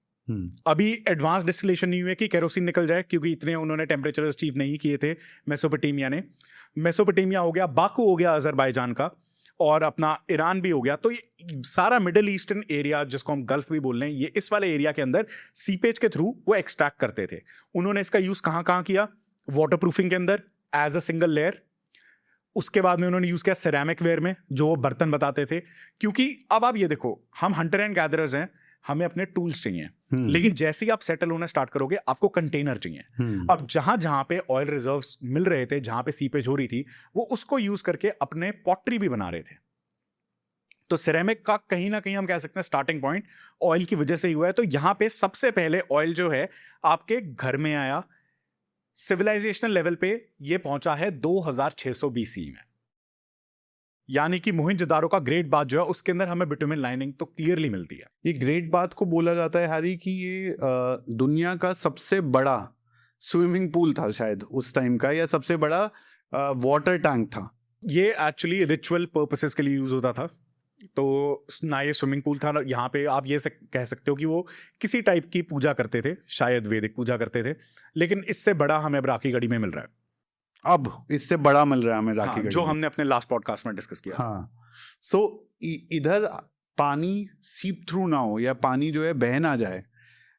अभी एडवांस डिस्टिलेशन नहीं हुए कि केरोसिन निकल जाए, क्योंकि इतने उन्होंने टेम्परेचर अचीव नहीं किए थे मेसोपोटामिया ने। मेसोपोटामिया हो गया, बाकू हो गया अजरबैजान का, और अपना ईरान भी हो गया। तो ये सारा मिडिल ईस्टर्न एरिया, जिसको हम गल्फ भी बोल रहे हैं, ये इस वाले एरिया के अंदर सीपेज के थ्रू वो एक्सट्रैक्ट करते थे। उन्होंने इसका यूज कहाँ कहाँ किया? वाटर प्रूफिंग के अंदर एज अ सिंगल लेयर। उसके बाद में उन्होंने यूज किया सिरेमिक वेयर में, जो वो बर्तन बताते थे। क्योंकि अब आप ये देखो, हम हंटर एंड गैदरर्स हैं, हमें अपने टूल्स चाहिए, लेकिन जैसे ही आप सेटल होना स्टार्ट करोगे आपको कंटेनर चाहिए। अब जहां जहां पे ऑयल रिजर्व्स मिल रहे थे, जहां पे सीपेज हो रही थी, वो उसको यूज करके अपने पॉटरी भी बना रहे थे। तो सिरेमिक का कहीं ना कहीं हम कह सकते हैं स्टार्टिंग पॉइंट ऑयल की वजह से ही हुआ है। तो यहां पे सबसे पहले ऑयल जो है आपके घर में आया। सिविलाइजेशन लेवल पे ये पहुंचा है 2600 BC में। यानी कि मोहनजोदारो का ग्रेट बाथ जो है उसके अंदर हमें बिटुमिन लाइनिंग तो क्लियरली मिलती है। ये ग्रेट बाथ को बोला जाता है हैरी कि ये दुनिया का सबसे बड़ा स्विमिंग पूल था शायद उस टाइम का, या सबसे बड़ा वाटर टैंक था। ये एक्चुअली रिचुअल पर्पसेस के लिए यूज होता था, तो ना ये स्विमिंग पूल था, यहाँ पे आप ये कह सकते हो कि वो किसी टाइप की पूजा करते थे, शायद वैदिक पूजा करते थे, लेकिन इससे बड़ा हमें अब राखीगढ़ी में मिल रहा है। अब इससे बड़ा मिल रहा है हमें हाँ, राखीगढ़ी जो में। हमने अपने लास्ट पॉडकास्ट में डिस्कस किया। हाँ, सो इधर पानी सीप थ्रू ना हो, या पानी जो है बह ना जाए,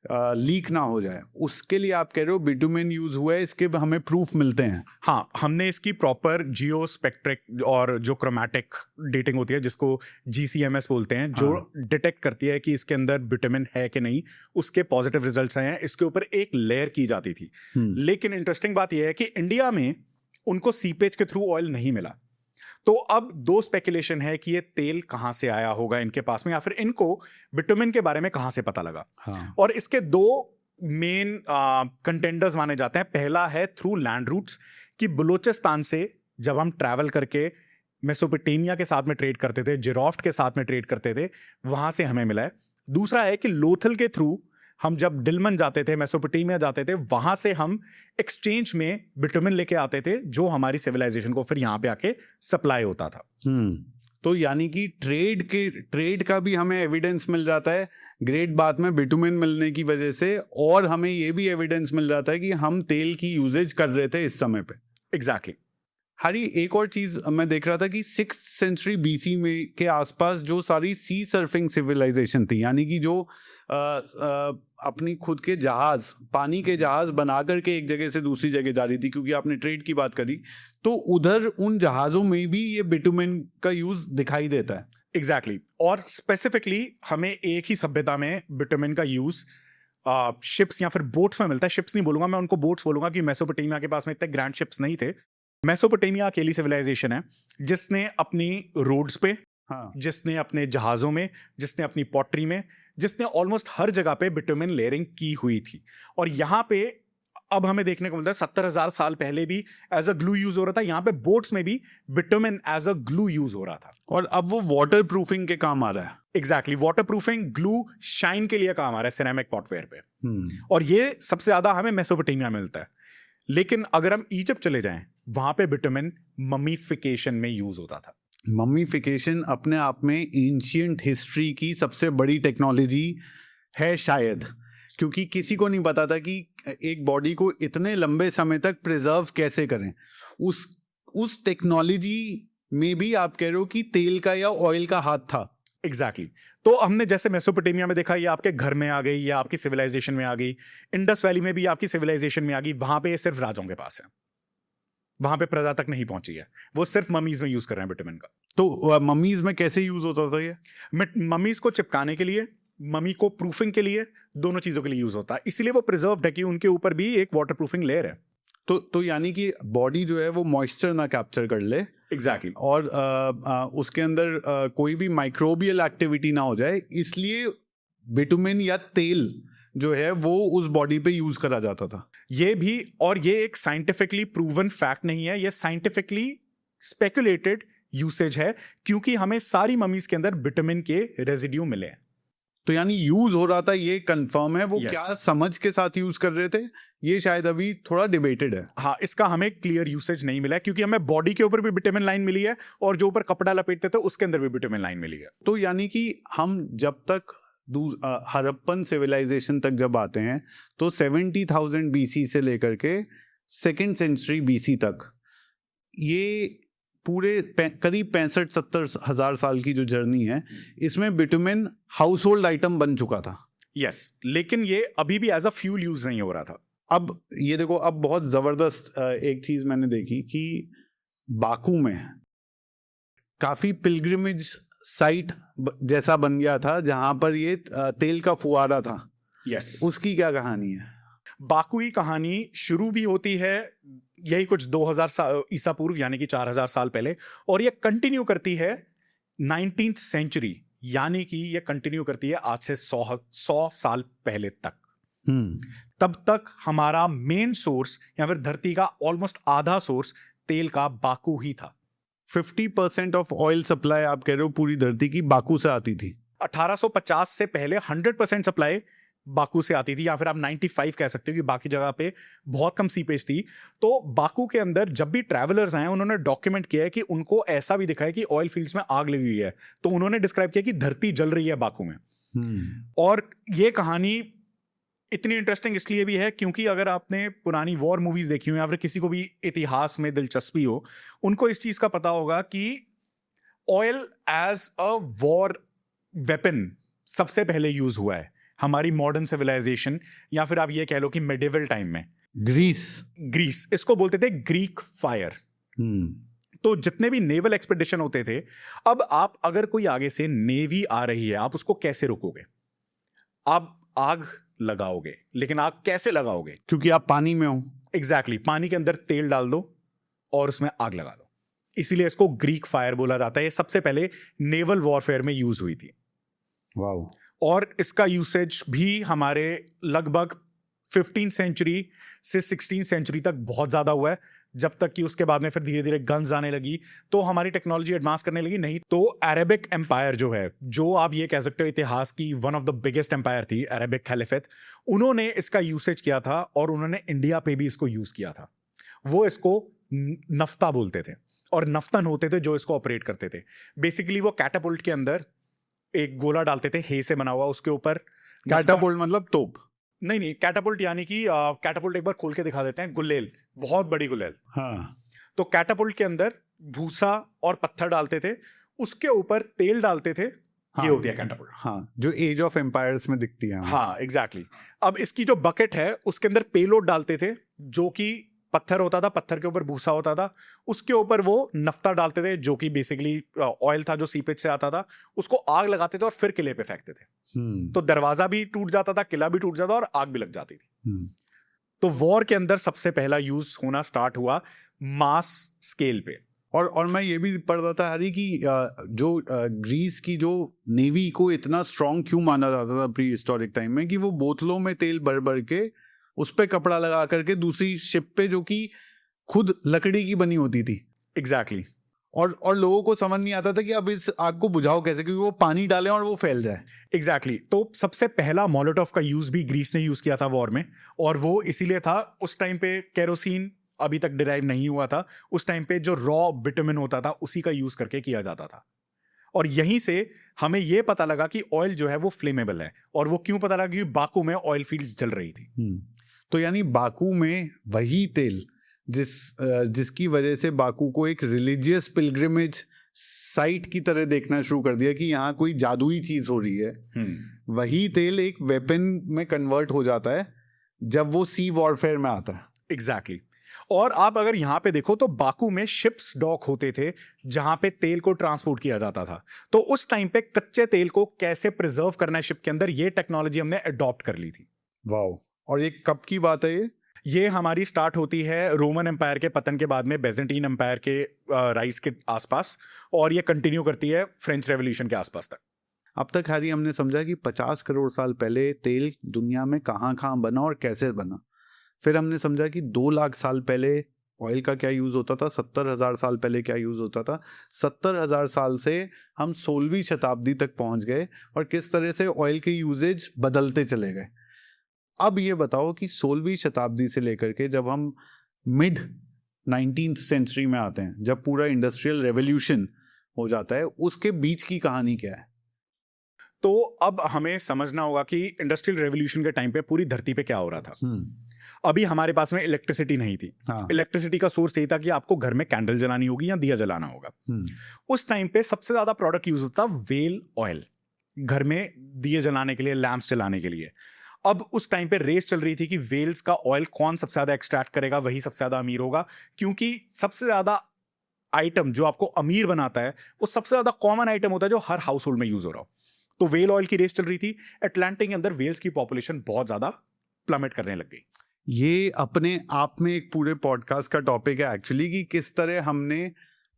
लीक ना हो जाए, उसके लिए आप कह रहे हो बिटुमेन यूज हुआ है, इसके हमें प्रूफ मिलते हैं। हाँ, हमने इसकी प्रॉपर जियो स्पेक्ट्रिक और जो क्रोमैटिक डेटिंग होती है जिसको GCMS बोलते हैं, जो डिटेक्ट करती है कि इसके अंदर विटामिन है कि नहीं, उसके पॉजिटिव रिजल्ट्स आए हैं। इसके ऊपर एक लेयर की जाती थी, लेकिन इंटरेस्टिंग बात यह है कि इंडिया में उनको सीपेज के थ्रू ऑयल नहीं मिला। तो अब दो स्पेकुलेशन है कि ये तेल कहां से आया होगा इनके पास में, या फिर इनको विटामिन के बारे में कहां से पता लगा। हाँ। और इसके दो मेन कंटेंडर्स माने जाते हैं। पहला है थ्रू लैंड रूट्स, कि बलूचिस्तान से जब हम ट्रैवल करके मेसोपोटामिया के साथ में ट्रेड करते थे, जिराफ्ट के साथ में ट्रेड करते थे, वहां से हमें मिला है। दूसरा है कि लोथल के थ्रू हम जब डिलमन जाते थे, मेसोपोटामिया जाते थे, वहां से हम एक्सचेंज में विटामिन लेके आते थे, जो हमारी सिविलाइजेशन को फिर यहाँ पे आके सप्लाई होता था। तो यानी कि ट्रेड का भी हमें एविडेंस मिल जाता है ग्रेट बाथ में बिटुमेन मिलने की वजह से, और हमें ये भी एविडेंस मिल जाता है कि हम तेल की यूजेज कर रहे थे इस समय पे। एग्जैक्टली। हरी, एक और चीज मैं देख रहा था कि 6th सेंचुरी BC में के आसपास जो सारी सी सर्फिंग सिविलाइजेशन थी, यानी कि जो अपनी खुद के जहाज, पानी के जहाज बना करके एक जगह से दूसरी जगह जा रही थी, क्योंकि आपने ट्रेड की बात करी, तो उधर उन जहाजों में भी ये बिटुमेन का यूज दिखाई देता है। एग्जैक्टली। और स्पेसिफिकली हमें एक ही सभ्यता में विटामिन का यूज शिप्स या फिर बोट्स में मिलता है। शिप्स नहीं बोलूंगा मैं, उनको बोट्स बोलूंगा, कि मेसोपोटामिया के पास में इतने ग्रैंड शिप्स नहीं थे। मेसोपोटामिया अकेली सिविलाइजेशन है जिसने अपनी रोड्स पे, हाँ, जिसने अपने जहाजों में, जिसने अपनी पॉटरी में, जिसने ऑलमोस्ट हर जगह पे बिटुमिन लेयरिंग की हुई थी। और यहाँ पे अब हमें देखने को मिलता है 70,000 साल पहले भी एज अ ग्लू यूज हो रहा था। यहाँ पे बोट्स में भी bitumen as a glue use हो रहा था, और अब वो वाटर प्रूफिंग के काम आ रहा है। Exactly. Water proofing, glue, shine के लिए काम आ रहा है सिरेमिक पॉटवेयर पे। और ये सबसे ज्यादा हमें मेसोपोटामिया में मिलता है। लेकिन अगर हम इजिप्ट चले जाएं, वहां पे बिटुमिन ममीफिकेशन में यूज होता था। ममीफिकेशन अपने आप में एंशिएंट हिस्ट्री की सबसे बड़ी टेक्नोलॉजी है शायद, क्योंकि किसी को नहीं पता था कि एक बॉडी को इतने लंबे समय तक प्रिजर्व कैसे करें। उस टेक्नोलॉजी में भी आप कह रहे हो कि तेल का या ऑयल का हाथ था। एग्जैक्टली। तो हमने जैसे मेसोपोटामिया में देखा, ये आपके घर में आ गई या आपकी सिविलाइजेशन में आ गई। इंडस वैली में भी आपकी सिविलाइजेशन में आ गई। वहां पे ये सिर्फ राजाओं के पास है, वहां पे प्रजा तक नहीं पहुंची है। वो सिर्फ ममीज में यूज कर रहे हैं विटामिन का। तो ममीज में कैसे यूज होता था ये? ममीज को चिपकाने के लिए, ममी को प्रूफिंग के लिए, दोनों चीजों के लिए यूज होता है। इसलिए वो प्रिजर्व्ड है कि उनके ऊपर भी एक वाटर प्रूफिंग लेयर है। तो यानी कि बॉडी जो है वो मॉइस्चर ना कैप्चर कर ले। एग्जैक्टली। और उसके अंदर कोई भी माइक्रोबियल एक्टिविटी ना हो जाए, इसलिए बिटुमेन या तेल जो है वो उस बॉडी पे यूज करा जाता था। ये भी, और ये एक साइंटिफिकली प्रूवन फैक्ट नहीं है, ये साइंटिफिकली स्पेकुलेटेड यूसेज है, क्योंकि हमें सारी ममीज के अंदर विटामिन के रेजिड्यू मिले हैं। तो यानी यूज हो रहा था, ये कंफर्म है। वो Yes. क्या समझ के साथ यूज कर रहे थे, ये शायद अभी थोड़ा डिबेटेड है। हाँ, इसका हमें क्लियर यूसेज नहीं मिला है, क्योंकि हमें बॉडी के ऊपर भी विटामिन लाइन मिली है, और जो ऊपर कपड़ा लपेटते थे उसके अंदर भी विटामिन लाइन मिली है। तो यानी कि हम जब तक हड़प्पन सिविलाइजेशन तक जब आते हैं, तो 70,000 BC से लेकर के 2nd सेंचुरी BC तक, ये पूरे करीब 65-70 हजार साल की जो जर्नी है, इसमें बिटुमेन हाउस होल्ड आइटम बन चुका था। यस, लेकिन ये अभी भी एज अ फ्यूल यूज नहीं हो रहा था। अब ये देखो, अब बहुत जबरदस्त एक चीज मैंने देखी कि बाकू में काफी पिलग्रिमेज साइट जैसा बन गया था, जहां पर ये तेल का फुवारा था। यस। उसकी क्या कहानी है? बाकू की कहानी शुरू भी होती है यही कुछ 2000 ईसा पूर्व, यानी कि 4000 साल पहले, और ये कंटिन्यू करती है 19th सेंचुरी, यानी कि ये कंटिन्यू करती है आज से 100 साल पहले तक। तब तक हमारा मेन सोर्स या फिर धरती का ऑलमोस्ट आधा सोर्स तेल का बाकू ही था। 50% ऑफ ऑयल सप्लाई आप कह रहे हो पूरी धरती की बाकू से आती थी। 1850 से पहले 100% सप्लाई बाकू से आती थी, या फिर आप 95 कह सकते हो कि बाकी जगह पे बहुत कम सीपेज थी। तो बाकू के अंदर जब भी ट्रैवलर्स आए उन्होंने डॉक्यूमेंट किया है कि उनको ऐसा भी दिखा है कि ऑयल फील्ड्स में आग लगी हुई है, तो उन्होंने डिस्क्राइब किया कि धरती जल रही है बाकू में। और ये कहानी इतनी इंटरेस्टिंग इसलिए भी है क्योंकि अगर आपने पुरानी वॉर मूवीज देखी हो या फिर किसी को भी इतिहास में दिलचस्पी हो, उनको इस चीज का पता होगा कि oil as a war weapon सबसे पहले यूज हुआ है हमारी मॉडर्न सिविलाइजेशन, या फिर आप ये कह लो कि मेडिवल टाइम में। ग्रीस इसको बोलते थे ग्रीक फायर। तो जितने भी नेवल एक्सपेडिशन होते थे, अब आप अगर कोई आगे से नेवी आ रही है, आप उसको कैसे रोकोगे? आप आग लगाओगे, लेकिन आग कैसे लगाओगे? क्योंकि आप पानी में हो। एग्जैक्टली, पानी के अंदर तेल डाल दो और उसमें आग लगा दो। इसीलिए इसको ग्रीक फायर बोला जाता है। ये सबसे पहले नेवल वॉरफेयर में यूज हुई थी। वाओ। और इसका यूसेज भी हमारे लगभग 15th सेंचुरी से 16th सेंचुरी तक बहुत ज्यादा हुआ है, जब तक कि उसके बाद में फिर धीरे धीरे गन्स आने लगी तो हमारी टेक्नोलॉजी एडवांस करने लगी। नहीं तो अरेबिक एम्पायर जो है, जो आप ये कह सकते हो इतिहास की one of the biggest empire थी, अरेबिक खलीफत, उन्होंने इसका यूसेज किया था और उन्होंने इंडिया पे भी इसको यूज किया था। वो इसको नफ्ता बोलते थे और नफ्तन होते थे जो इसको ऑपरेट करते थे। बेसिकली वो कैटापुल्ट के अंदर एक गोला डालते थे हे से बना हुआ, उसके ऊपर कैटापुल्ट मतलब तोप? नहीं, कैटापुल्ट यानी कि कैटापुल्ट एक बार खोल के दिखा देते हैं, गुलेल, बहुत बड़ी गुलेल। हाँ। तो कैटापुल्ट के अंदर भूसा और पत्थर डालते थे, उसके ऊपर तेल डालते थे। हाँ, ये होती है कैटापुल्ट। हाँ, जो एज ऑफ एम्पायर्स में दिखती है। हाँ एग्जैक्टली। अब इसकी जो बकेट है उसके अंदर पेलोड डालते थे, जो कि पत्थर होता था, पत्थर के ऊपर भूसा होता था, उसके ऊपर वो नफ्ता डालते थे जो कि बेसिकली ऑयल था जो सीपेज से आता था, उसको आग लगाते थे और फिर किले पे फेंकते थे। तो दरवाजा भी टूट जाता था, किला भी टूट जाता और आग भी लग जाती थी। तो वॉर के अंदर सबसे पहला यूज होना स्टार्ट हुआ मास स्केल पे। और मैं ये भी पढ़ रहा था हरी कि जो ग्रीस की जो नेवी को इतना स्ट्रांग क्यों माना जाता था प्री हिस्टोरिक टाइम में, कि वो बोतलों में तेल भर भर के उस पे कपड़ा लगा करके दूसरी शिप पे, जो कि खुद लकड़ी की बनी होती थी। एग्जैक्टली। और लोगों को समझ नहीं आता था कि अब इस आग को बुझाओ कैसे, क्योंकि वो पानी डालें और वो फैल जाए। एग्जैक्टली। तो सबसे पहला मोलोटोव का यूज भी ग्रीस ने यूज किया था वॉर में, और वो इसीलिए था उस टाइम पे केरोसिन अभी तक डिराइव नहीं हुआ था। उस टाइम पे जो रॉ बिटुमिन होता था उसी का यूज करके किया जाता था। और यहीं से हमें यह पता लगा कि ऑयल जो है वो फ्लेमेबल है। और वो क्यों पता लगा? क्योंकि बाकू में ऑयल फील्ड्स जल रही थी। तो यानी बाकू में वही तेल जिसकी वजह से बाकू को एक रिलीजियस पिलग्रिमेज साइट की तरह देखना शुरू कर दिया कि यहाँ कोई जादुई चीज हो रही है, वही तेल एक वेपन में कन्वर्ट हो जाता है जब वो सी वॉरफेयर में आता है। एग्जैक्टली। और आप अगर यहाँ पे देखो तो बाकू में शिप्स डॉक होते थे जहां पे तेल को ट्रांसपोर्ट किया जाता था। तो उस टाइम पे कच्चे तेल को कैसे प्रिजर्व करना है शिप के अंदर, ये टेक्नोलॉजी हमने अडॉप्ट कर ली थी। वाओ। और ये कब की बात है? ये हमारी स्टार्ट होती है रोमन एम्पायर के पतन के बाद में, बेजेंटीन एम्पायर के राइज के आसपास, और ये कंटिन्यू करती है फ्रेंच रेवोल्यूशन के आसपास तक। अब तक हैरी हमने समझा कि 50 करोड़ साल पहले तेल दुनिया में कहाँ बना और कैसे बना। फिर हमने समझा कि 2 लाख साल पहले ऑयल का क्या यूज़ होता था, 70,000 साल पहले क्या यूज़ होता था, 70,000 साल से हम 16वीं शताब्दी तक पहुंच गए और किस तरह से ऑयल के यूजेज बदलते चले गए। अब ये बताओ कि 16वीं शताब्दी से लेकर के जब हम मिड 19th सेंचुरी में आते हैं, जब पूरा इंडस्ट्रियल रेवोल्यूशन हो जाता है, उसके बीच की कहानी क्या है? तो अब हमें समझना होगा कि इंडस्ट्रियल रेवोल्यूशन के टाइम पे पूरी धरती पे क्या हो रहा था। अभी हमारे पास में इलेक्ट्रिसिटी नहीं थी। हाँ। इलेक्ट्रिसिटी का सोर्स यही था कि आपको घर में कैंडल जलानी होगी या दिया जलाना होगा। उस टाइम पे सबसे ज्यादा प्रोडक्ट यूज होता वेल ऑयल, घर में दिए जलाने के लिए, लैंप्स जलाने के लिए। अब उस टाइम पे रेस चल रही थी कि वेल्स का ऑयल कौन सबसे ज्यादा एक्सट्रैक्ट करेगा, वही सबसे ज्यादा अमीर होगा। क्योंकि सबसे ज्यादा आइटम जो आपको अमीर बनाता है वो सबसे ज्यादा कॉमन आइटम होता है जो हर हाउस होल्ड में यूज हो रहा हो। तो वेल ऑयल की रेस चल रही थी। अटलांटिक के अंदर वेल्स की पॉपुलेशन बहुत ज्यादा प्लमेट करने लग गई। ये अपने आप में एक पूरे पॉडकास्ट का टॉपिक है एक्चुअली, कि किस तरह हमने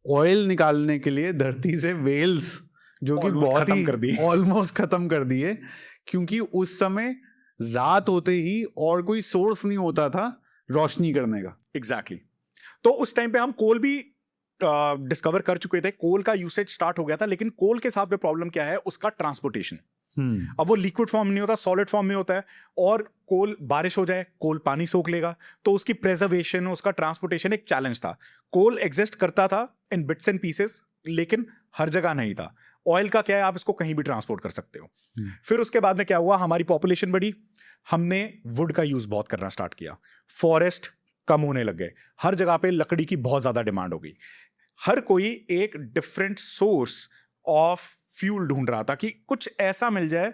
ऑयल निकालने के लिए धरती से वेल्स, जो कि बहुत ही ऑलमोस्ट खत्म कर दिए, क्योंकि उस समय रात होते ही और कोई सोर्स नहीं होता था रोशनी करने का। एग्जैक्टली। तो उस टाइम पे हम कोल भी डिस्कवर कर चुके थे, कोल का यूसेज स्टार्ट हो गया था, लेकिन कोल के साथ में प्रॉब्लम क्या है, उसका ट्रांसपोर्टेशन। अब वो लिक्विड फॉर्म नहीं होता, सॉलिड फॉर्म में होता है, और कोल बारिश हो जाए, कोल पानी सोख लेगा, तो उसकी प्रेजर्वेशन, उसका ट्रांसपोर्टेशन एक चैलेंज था। कोल एग्जिस्ट करता था इन बिट्स एंड पीसेस, लेकिन हर जगह नहीं था। ऑयल का क्या है, आप इसको कहीं भी ट्रांसपोर्ट कर सकते हो। फिर उसके बाद में क्या हुआ, हमारी पॉपुलेशन बढ़ी, हमने वुड का यूज बहुत करना स्टार्ट किया, फॉरेस्ट कम होने लग गए, हर जगह पे लकड़ी की बहुत ज्यादा डिमांड हो गई। हर कोई एक डिफरेंट सोर्स ऑफ फ्यूल ढूंढ रहा था कि कुछ ऐसा मिल जाए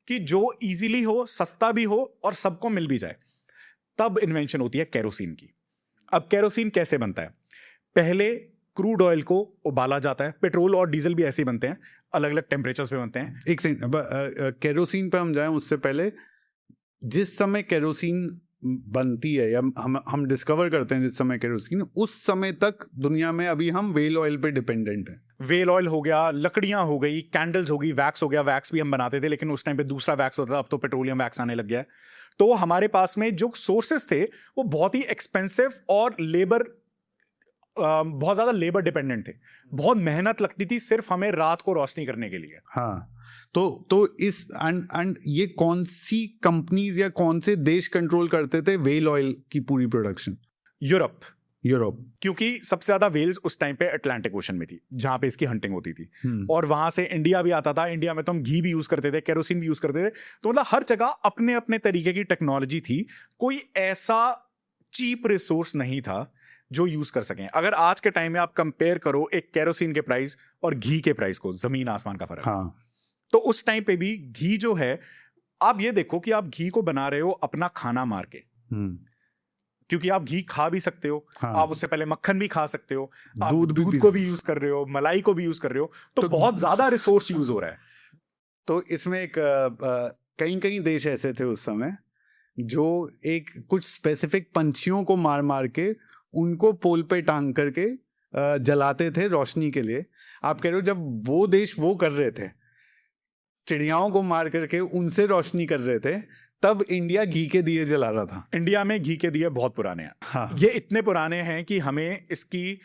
कि जो इजीली हो, सस्ता भी हो और सबको मिल भी जाए। तब इन्वेंशन होती है केरोसिन की। अब केरोसिन कैसे बनता है, पहले क्रूड ऑयल को उबाला जाता है, पेट्रोल और डीजल भी ऐसे ही बनते हैं, अलग अलग टेम्परेचर्स पे बनते हैं। एक सेकंड, केरोसिन पे हम जाएं उससे पहले, जिस समय केरोसिन बनती है या हम डिस्कवर करते हैं जिस समय केरोसिन, उस समय तक दुनिया में अभी हम व्हेल ऑयल पे डिपेंडेंट हैं। व्हेल ऑयल हो गया, लकड़ियां हो गई, कैंडल्स हो गई, वैक्स हो गया। वैक्स भी हम बनाते थे, लेकिन उस टाइम पे दूसरा वैक्स होता था, अब तो पेट्रोलियम वैक्स आने लग गया है। तो हमारे पास में जो सोर्सेस थे वो बहुत ही एक्सपेंसिव और बहुत ज्यादा लेबर डिपेंडेंट थे। बहुत मेहनत लगती थी सिर्फ हमें रात को रोशनी करने के लिए। हाँ, तो इस एंड ये कौन सी कंपनीज या कौन से देश कंट्रोल करते थे व्हेल ऑयल की पूरी प्रोडक्शन? यूरोप। क्योंकि सबसे ज्यादा वेल्स उस टाइम पे अटलांटिक ओशन में थी, जहां पे इसकी हंटिंग होती थी, और वहां से इंडिया भी आता था। इंडिया में तो हम घी भी यूज करते थे, केरोसिन भी यूज करते थे। तो मतलब हर जगह अपने अपने तरीके की टेक्नोलॉजी थी, कोई ऐसा चीप रिसोर्स नहीं था जो यूज कर सकें। अगर आज के टाइम में आप कंपेयर करो एक केरोसिन के प्राइस और घी के प्राइस को, जमीन आसमान का फर्क। हाँ, तो उस टाइम पे भी घी जो है, आप ये देखो कि आप घी को बना रहे हो अपना खाना मार के, क्योंकि आप घी खा भी सकते हो, हाँ, आप उससे पहले मक्खन भी खा सकते हो, आप दूध को भी यूज कर रहे हो, मलाई को भी यूज कर रहे हो, तो बहुत ज्यादा रिसोर्स यूज हो रहा है। तो इसमें एक कई कई देश ऐसे थे उस समय जो एक कुछ स्पेसिफिक पंछियों को मार मार के उनको पोल पे टांग करके जलाते थे रोशनी के लिए। आप कह रहे हो जब वो देश वो कर रहे थे, चिड़ियाओं को मार करके उनसे रोशनी कर रहे थे, तब इंडिया घी के दिए जला रहा था। इंडिया में घी के दिए बहुत पुराने हैं। हाँ, ये इतने पुराने हैं कि हमें इसकी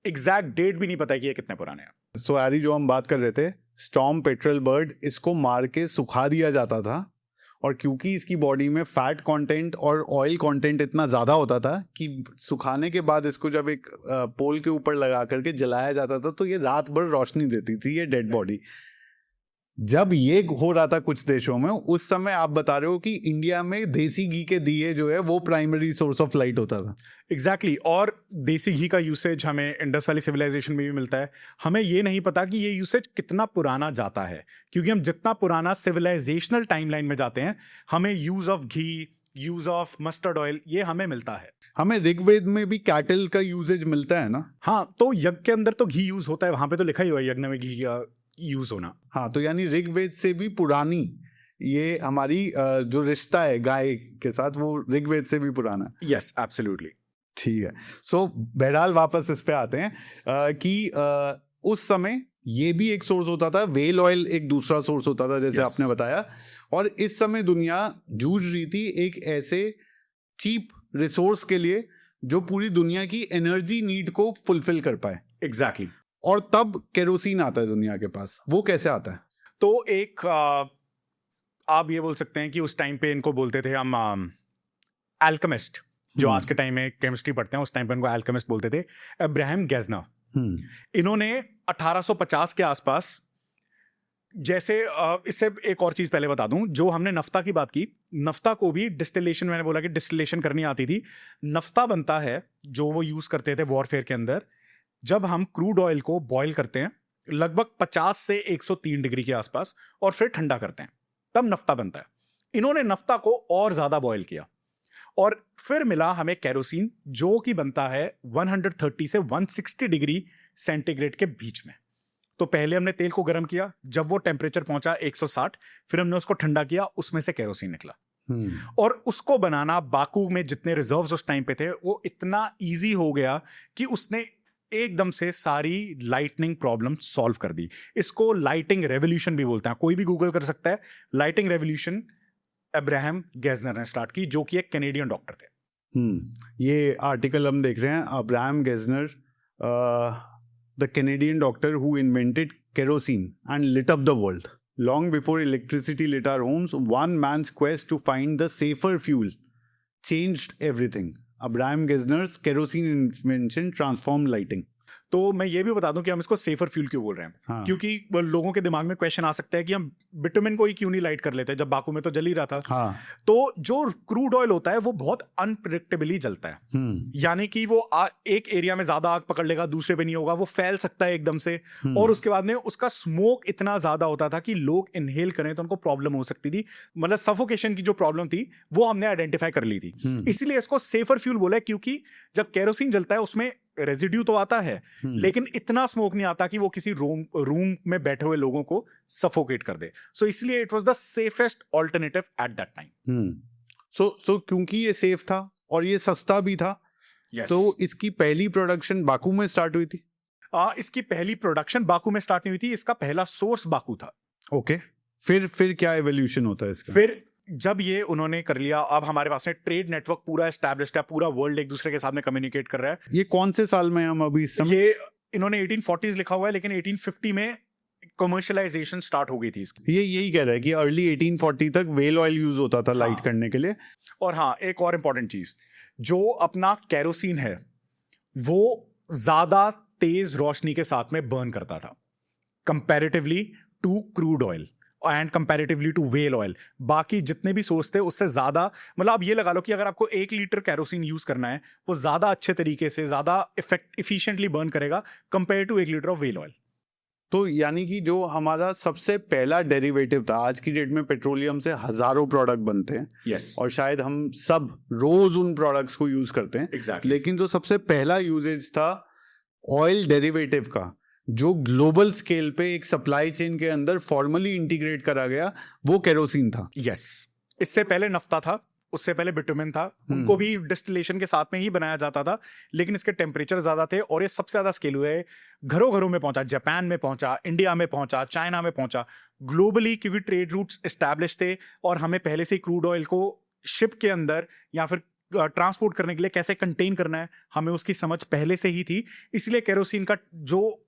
एग्जैक्ट डेट भी नहीं पता कि ये कितने पुराने हैं। सोयारी जो हम बात कर रहे थे, स्टॉर्म पेट्रल बर्ड, इसको मार के सुखा दिया जाता था, और क्योंकि इसकी बॉडी में फैट कंटेंट और ऑयल कंटेंट इतना ज़्यादा होता था कि सुखाने के बाद इसको जब एक पोल के ऊपर लगा करके जलाया जाता था तो ये रात भर रोशनी देती थी, ये डेड बॉडी। जब ये हो रहा था कुछ देशों में, उस समय आप बता रहे हो कि इंडिया में देसी घी के दिए जो है वो प्राइमरी सोर्स ऑफ लाइट होता था। एग्जैक्टली और देसी घी का यूसेज हमें इंडस वैली सिविलाइजेशन में भी मिलता है। हमें ये नहीं पता कि ये यूसेज कितना पुराना जाता है, क्योंकि हम जितना पुराना सिविलाइजेशनल टाइमलाइन में जाते हैं, हमें use of ghee, use of mustard oil, ये हमें मिलता है। हमें ऋग्वेद में भी कैटल का यूजेज मिलता है ना? हाँ, तो यज्ञ के अंदर तो घी यूज होता है, वहां पे तो लिखा ही हुआ है यज्ञ में घी का यूज होना। हाँ, तो यानी ऋग्वेद से भी पुरानी ये हमारी जो रिश्ता है गाय के साथ, वो ऋग्वेद से भी पुराना। Yes, absolutely. ठीक है। सो बहरहाल वापस इस पे आते हैं कि उस समय ये भी एक सोर्स होता था, व्हेल ऑयल एक दूसरा सोर्स होता था, जैसे आपने बताया। और इस समय दुनिया जूझ रही थी एक ऐसे चीप रिसोर्स के लिए जो पूरी दुनिया की एनर्जी नीड को फुलफिल कर पाए। एग्जैक्टली। और तब केरोसिन आता है दुनिया के पास। वो कैसे आता है? तो एक आप ये बोल सकते हैं कि उस टाइम पे इनको बोलते थे हम अल्केमिस्ट, जो आज के टाइम में केमिस्ट्री पढ़ते हैं, उस टाइम पे इनको अल्केमिस्ट बोलते थे। अब्राहम गेजनर, इन्होंने 1850 के आसपास, जैसे इससे एक और चीज पहले बता दूं, जो हमने नफ्ता की बात की, नफ्ता को भी डिस्टिलेशन, मैंने बोला कि डिस्टिलेशन करनी आती थी। नफ्ता बनता है जो वो यूज करते थे वॉरफेयर के अंदर, जब हम क्रूड ऑयल को बॉयल करते हैं लगभग 50 से 103 डिग्री के आसपास, और फिर ठंडा करते हैं, तब नफ्ता बनता है। इन्होंने नफ्ता को और ज्यादा बॉयल किया, और फिर मिला हमें केरोसिन, जो कि बनता है 130 से 160 डिग्री सेंटीग्रेड के बीच में। तो पहले हमने तेल को गर्म किया, जब वो टेम्परेचर पहुंचा 160, फिर हमने उसको ठंडा किया, उसमें से केरोसिन निकला। और उसको बनाना, बाकू में जितने रिजर्व्स उस टाइम पे थे, वो इतना इजी हो गया कि उसने एकदम से सारी लाइटनिंग प्रॉब्लम सॉल्व कर दी। इसको लाइटिंग रेवोल्यूशन भी बोलते हैं, कोई भी गूगल कर सकता है। लाइटिंग रेवोल्यूशन अब्राहम गेजनर ने स्टार्ट की, जो कि एक कैनेडियन डॉक्टर थे। ये आर्टिकल हम देख रहे हैं, Abraham गेजनर the Canadian doctor who invented kerosene and lit up the world. Long before electricity lit our homes, one man's quest to find the safer fuel changed everything. Abraham Gesner's kerosene invention transformed lighting. तो मैं ये भी बता दूं कि हम इसको safer fuel क्यों बोल रहे हैं। हाँ. क्योंकि वो लोगों के दिमाग में क्वेश्चन आ सकता है कि हम बिटुमेन को ही क्यों नहीं लाइट कर लेते, जब बाकू में तो जल ही रहा था। हाँ. तो जो क्रूड ऑयल होता है वो बहुत अनप्रिडिक्टेबली जलता है, यानी कि वो एक एरिया में ज्यादा आग पकड़ लेगा, दूसरे पे नहीं होगा, वो फैल सकता है एकदम से, और उसके बाद में उसका स्मोक इतना ज्यादा होता था कि लोग इनहेल करें तो उनको प्रॉब्लम हो सकती थी, मतलब सफोकेशन की जो प्रॉब्लम थी वो हमने आइडेंटिफाई कर ली थी। इसलिए इसको सेफर फ्यूल बोला है, क्योंकि जब केरोसिन जलता है उसमें रेजिड्यू तो आता है लेकिन इतना स्मोक नहीं आता कि वो किसी रूम में बैठे हुए लोगों को सफोकेट कर दे। सो इसलिए it was the safest alternative at that time. So क्योंकि ये सेफ था और ये सस्ता भी था, तो इसकी पहली प्रोडक्शन बाकू में स्टार्ट हुई थी। इसकी पहली प्रोडक्शन बाकू में स्टार्ट नहीं हुई थी, इसका पहला सोर्स बाकू था। ओके, फिर क्या एवोल्यूशन होता है इसका? फिर जब ये उन्होंने कर लिया, अब हमारे पास में ट्रेड नेटवर्क पूरा एस्टैब्लिश्ड है, पूरा वर्ल्ड एक दूसरे के साथ में कम्युनिकेट कर रहा है। ये कौन से साल में हम अभी ये इन्होंने 1840s लिखा हुआ है, लेकिन 1850 में कमर्शियलाइजेशन स्टार्ट हो गई थी इसकी। ये यही कह रहा है कि अर्ली 1840 तक व्हेल ऑयल यूज होता था लाइट करने के लिए। और हाँ, एक और इंपॉर्टेंट चीज, जो अपना केरोसिन है वो ज्यादा तेज रोशनी के साथ में बर्न करता था comparatively to crude oil and comparatively to whale oil. बाकी जितने भी सोर्स थे उससे ज्यादा, मतलब आप ये लगा लो कि अगर आपको 1 लीटर केरोसिन यूज करना है वो ज्यादा अच्छे तरीके से, ज्यादा इफिशिएंटली बर्न करेगा compare to 1 litre of whale oil. तो यानी कि जो हमारा सबसे पहला डेरिवेटिव था, आज की डेट में पेट्रोलियम से हजारों प्रोडक्ट बनते हैं, यस, और शायद हम सब रोज उन प्रोडक्ट्स को यूज करते हैं, एग्जैक्टली। लेकिन जो सबसे पहला यूजेज था ऑयल डेरिवेटिव का, जो ग्लोबल स्केल पे एक सप्लाई चेन के अंदर फॉर्मली इंटीग्रेट करा गया, वो केरोसिन था। यस, इससे पहले नफ्ता था, उससे पहले बिटुमेन था, उनको भी डिस्टिलेशन के साथ में ही बनाया जाता था, लेकिन इसके टेम्परेचर ज्यादा थे और ये सबसे ज्यादा स्केल हुए, घरों घरों में पहुंचा, जापान में पहुंचा, इंडिया में पहुंचा, चाइना में पहुंचा, ग्लोबली, क्योंकि ट्रेड रूट्स एस्टैब्लिश थे और हमें पहले से क्रूड ऑयल को शिप के अंदर या फिर ट्रांसपोर्ट करने के लिए कैसे कंटेन करना है, हमें उसकी समझ पहले से ही थी। इसलिए केरोसिन का जो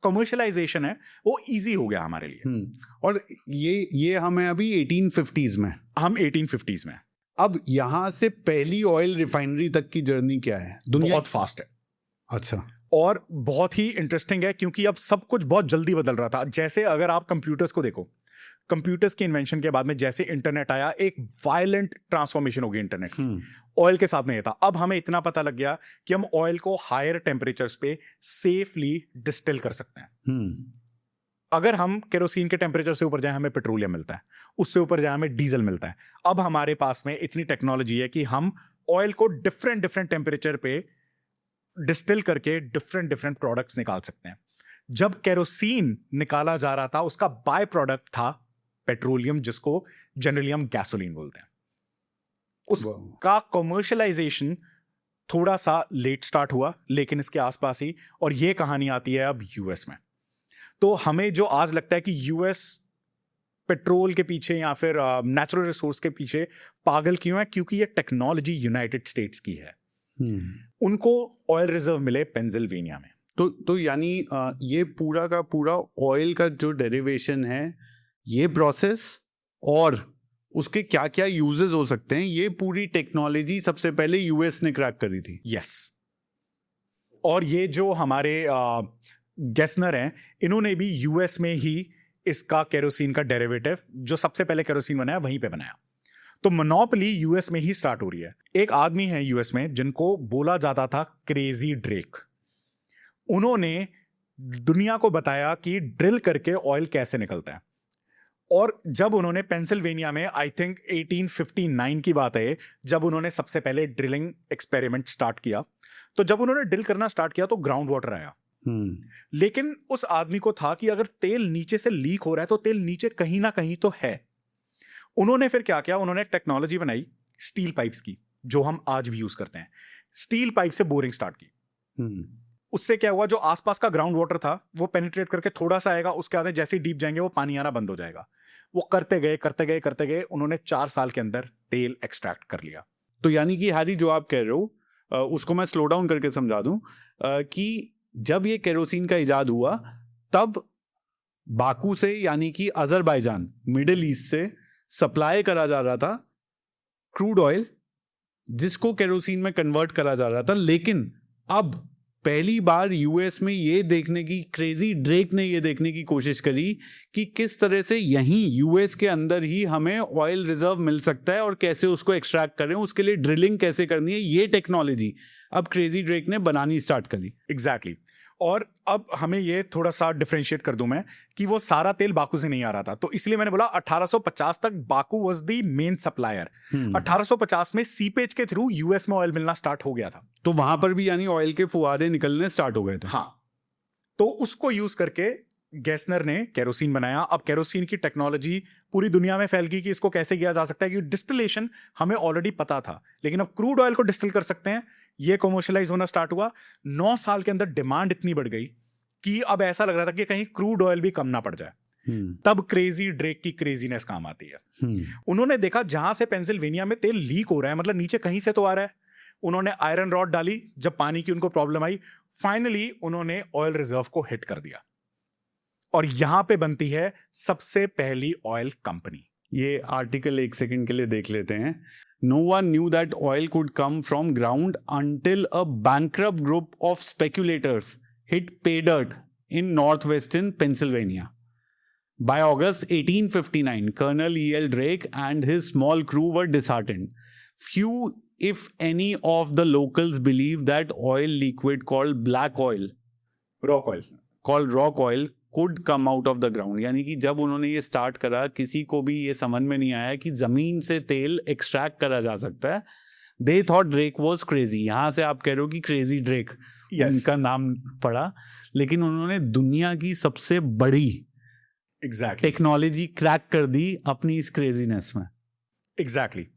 कमर्शियलाइजेशन है वो इजी हो गया हमारे लिए। और ये हमें अभी 1850s में, हम 1850s में। अब यहां से पहली ऑयल रिफाइनरी तक की जर्नी क्या है? दुनिया बहुत फास्ट है। अच्छा, और बहुत ही इंटरेस्टिंग है, क्योंकि अब सब कुछ बहुत जल्दी बदल रहा था। जैसे अगर आप कंप्यूटर्स को देखो, कंप्यूटर्स के इन्वेंशन के बाद में जैसे इंटरनेट आया, एक वायलेंट ट्रांसफॉर्मेशन हो गई इंटरनेट की। ऑयल के साथ में ये था, अब हमें इतना पता लग गया कि हम ऑयल को हायर टेम्परेचर्स पे सेफली डिस्टिल कर सकते हैं। अगर हम केरोसिन के टेम्परेचर से ऊपर जाए हमें पेट्रोलियम मिलता है, उससे ऊपर जाए हमें डीजल मिलता है। अब हमारे पास में इतनी टेक्नोलॉजी है कि हम ऑयल को डिफरेंट टेम्परेचर पे डिस्टिल करके डिफरेंट प्रोडक्ट्स निकाल सकते हैं। जब केरोसिन निकाला जा रहा था, उसका बाय प्रोडक्ट था पेट्रोलियम, जिसको जनरली हम गैसोलीन बोलते हैं। उसका कमर्शियलाइजेशन थोड़ा सा लेट स्टार्ट हुआ, लेकिन इसके आसपास ही, और ये कहानी आती है अब यूएस में। तो हमें जो आज लगता है कि यूएस पेट्रोल के पीछे या फिर नेचुरल रिसोर्स के पीछे पागल क्यों है, क्योंकि ये टेक्नोलॉजी यूनाइटेड स्टेट्स की है। उनको ऑयल रिजर्व मिले पेंसिल्वेनिया में। तो यानी ये पूरा का पूरा ऑयल का जो डेरिवेशन है, ये प्रोसेस और उसके क्या क्या यूजेस हो सकते हैं, ये पूरी टेक्नोलॉजी सबसे पहले यूएस ने क्रैक करी थी। यस, और ये जो हमारे गेस्नर हैं, इन्होंने भी यूएस में ही इसका केरोसिन का डेरिवेटिव, जो सबसे पहले केरोसिन बनाया, वहीं पे बनाया। तो मोनोपोली यूएस में ही स्टार्ट हो रही है। एक आदमी है यूएस में जिनको बोला जाता था क्रेजी ड्रेक। उन्होंने दुनिया को बताया कि ड्रिल करके ऑयल कैसे निकलता है। और जब उन्होंने पेंसिल्वेनिया में, आई थिंक 1859 की बात है, जब उन्होंने सबसे पहले ड्रिलिंग एक्सपेरिमेंट स्टार्ट किया, तो जब उन्होंने ड्रिल करना स्टार्ट किया तो ग्राउंड वाटर आया। लेकिन उस आदमी को था कि अगर तेल नीचे से लीक हो रहा है तो तेल नीचे कहीं ना कहीं तो है। उन्होंने फिर क्या किया, उन्होंने टेक्नोलॉजी बनाई स्टील पाइप्स की, जो हम आज भी यूज करते हैं। स्टील पाइप से बोरिंग स्टार्ट की। उससे क्या हुआ, जो आसपास का ग्राउंड वाटर था वो पेनिट्रेट करके थोड़ा सा आएगा, उसके बाद जैसे डीप जाएंगे वो पानी आना बंद हो जाएगा। वो करते गए, उन्होंने 4 साल के अंदर तेल एक्सट्रैक्ट कर लिया। तो यानी कि हैरी, जो आप कह रहे हो उसको मैं स्लो डाउन करके समझा दूं कि जब ये केरोसिन का इजाद हुआ तब बाकू से यानी कि अजरबैजान मिडिल ईस्ट से सप्लाई करा जा रहा था क्रूड ऑयल जिसको केरोसिन में कन्वर्ट करा जा रहा था। लेकिन अब पहली बार यूएस में ये देखने की, क्रेजी ड्रेक ने ये देखने की कोशिश करी कि किस तरह से यहीं यूएस के अंदर ही हमें ऑयल रिजर्व मिल सकता है और कैसे उसको एक्सट्रैक्ट करें, उसके लिए ड्रिलिंग कैसे करनी है, ये टेक्नोलॉजी अब क्रेजी ड्रेक ने बनानी स्टार्ट करी। एग्जैक्टली और अब हमें ये थोड़ा सा डिफरेंशिएट कर दूं मैं कि वो सारा तेल बाकू से नहीं आ रहा था, तो इसलिए मैंने बोला 1850 तक Baku was the main supplier. 1850 में सीपेज के थ्रू यूएस में ऑयल मिलना स्टार्ट हो गया था, तो वहां पर भी यानी ऑयल के फुहारे निकलने स्टार्ट हो गए थे। हाँ, तो उसको यूज करके गैसनर ने केरोसिन बनाया। अब केरोसिन की टेक्नोलॉजी पूरी दुनिया में फैल गई कि इसको कैसे किया जा सकता है, क्योंकि डिस्टिलेशन हमें ऑलरेडी पता था, लेकिन अब क्रूड ऑयल को डिस्टिल कर सकते हैं। ये कमर्शियलाइज होना स्टार्ट हुआ। 9 साल के अंदर डिमांड इतनी बढ़ गई कि अब ऐसा लग रहा था कि कहीं क्रूड ऑयल भी कम ना पड़ जाए। तब क्रेजी ड्रेक की क्रेजीनेस काम आती है। उन्होंने देखा जहां से पेंसिल्वेनिया में तेल लीक हो रहा है, मतलब नीचे कहीं से तो आ रहा है। उन्होंने आयरन रॉड डाली, जब पानी की उनको प्रॉब्लम आई, फाइनली उन्होंने ऑयल रिजर्व को हिट कर दिया और यहां पे बनती है सबसे पहली ऑयल कंपनी। ये आर्टिकल एक सेकंड के लिए देख लेते हैं। No one knew that oil could come from ground until a bankrupt group of speculators hit pay dirt in northwestern Pennsylvania. By August 1859, Colonel E.L. Drake and his small crew were disheartened. Few, if any, of the locals believed that oil liquid called black oil, rock oil, could come out of the ground. यानी कि जब उन्होंने ये start करा, किसी को भी ये समझ में नहीं आया कि जमीन से तेल एक्सट्रैक्ट करा जा सकता है। They thought Drake was crazy. यहाँ से आप कह रहे हो कि क्रेजी ड्रेक उनका नाम पड़ा, लेकिन उन्होंने दुनिया की सबसे बड़ी टेक्नोलॉजी क्रैक कर दी अपनी इस क्रेजीनेस में। एग्जैक्टली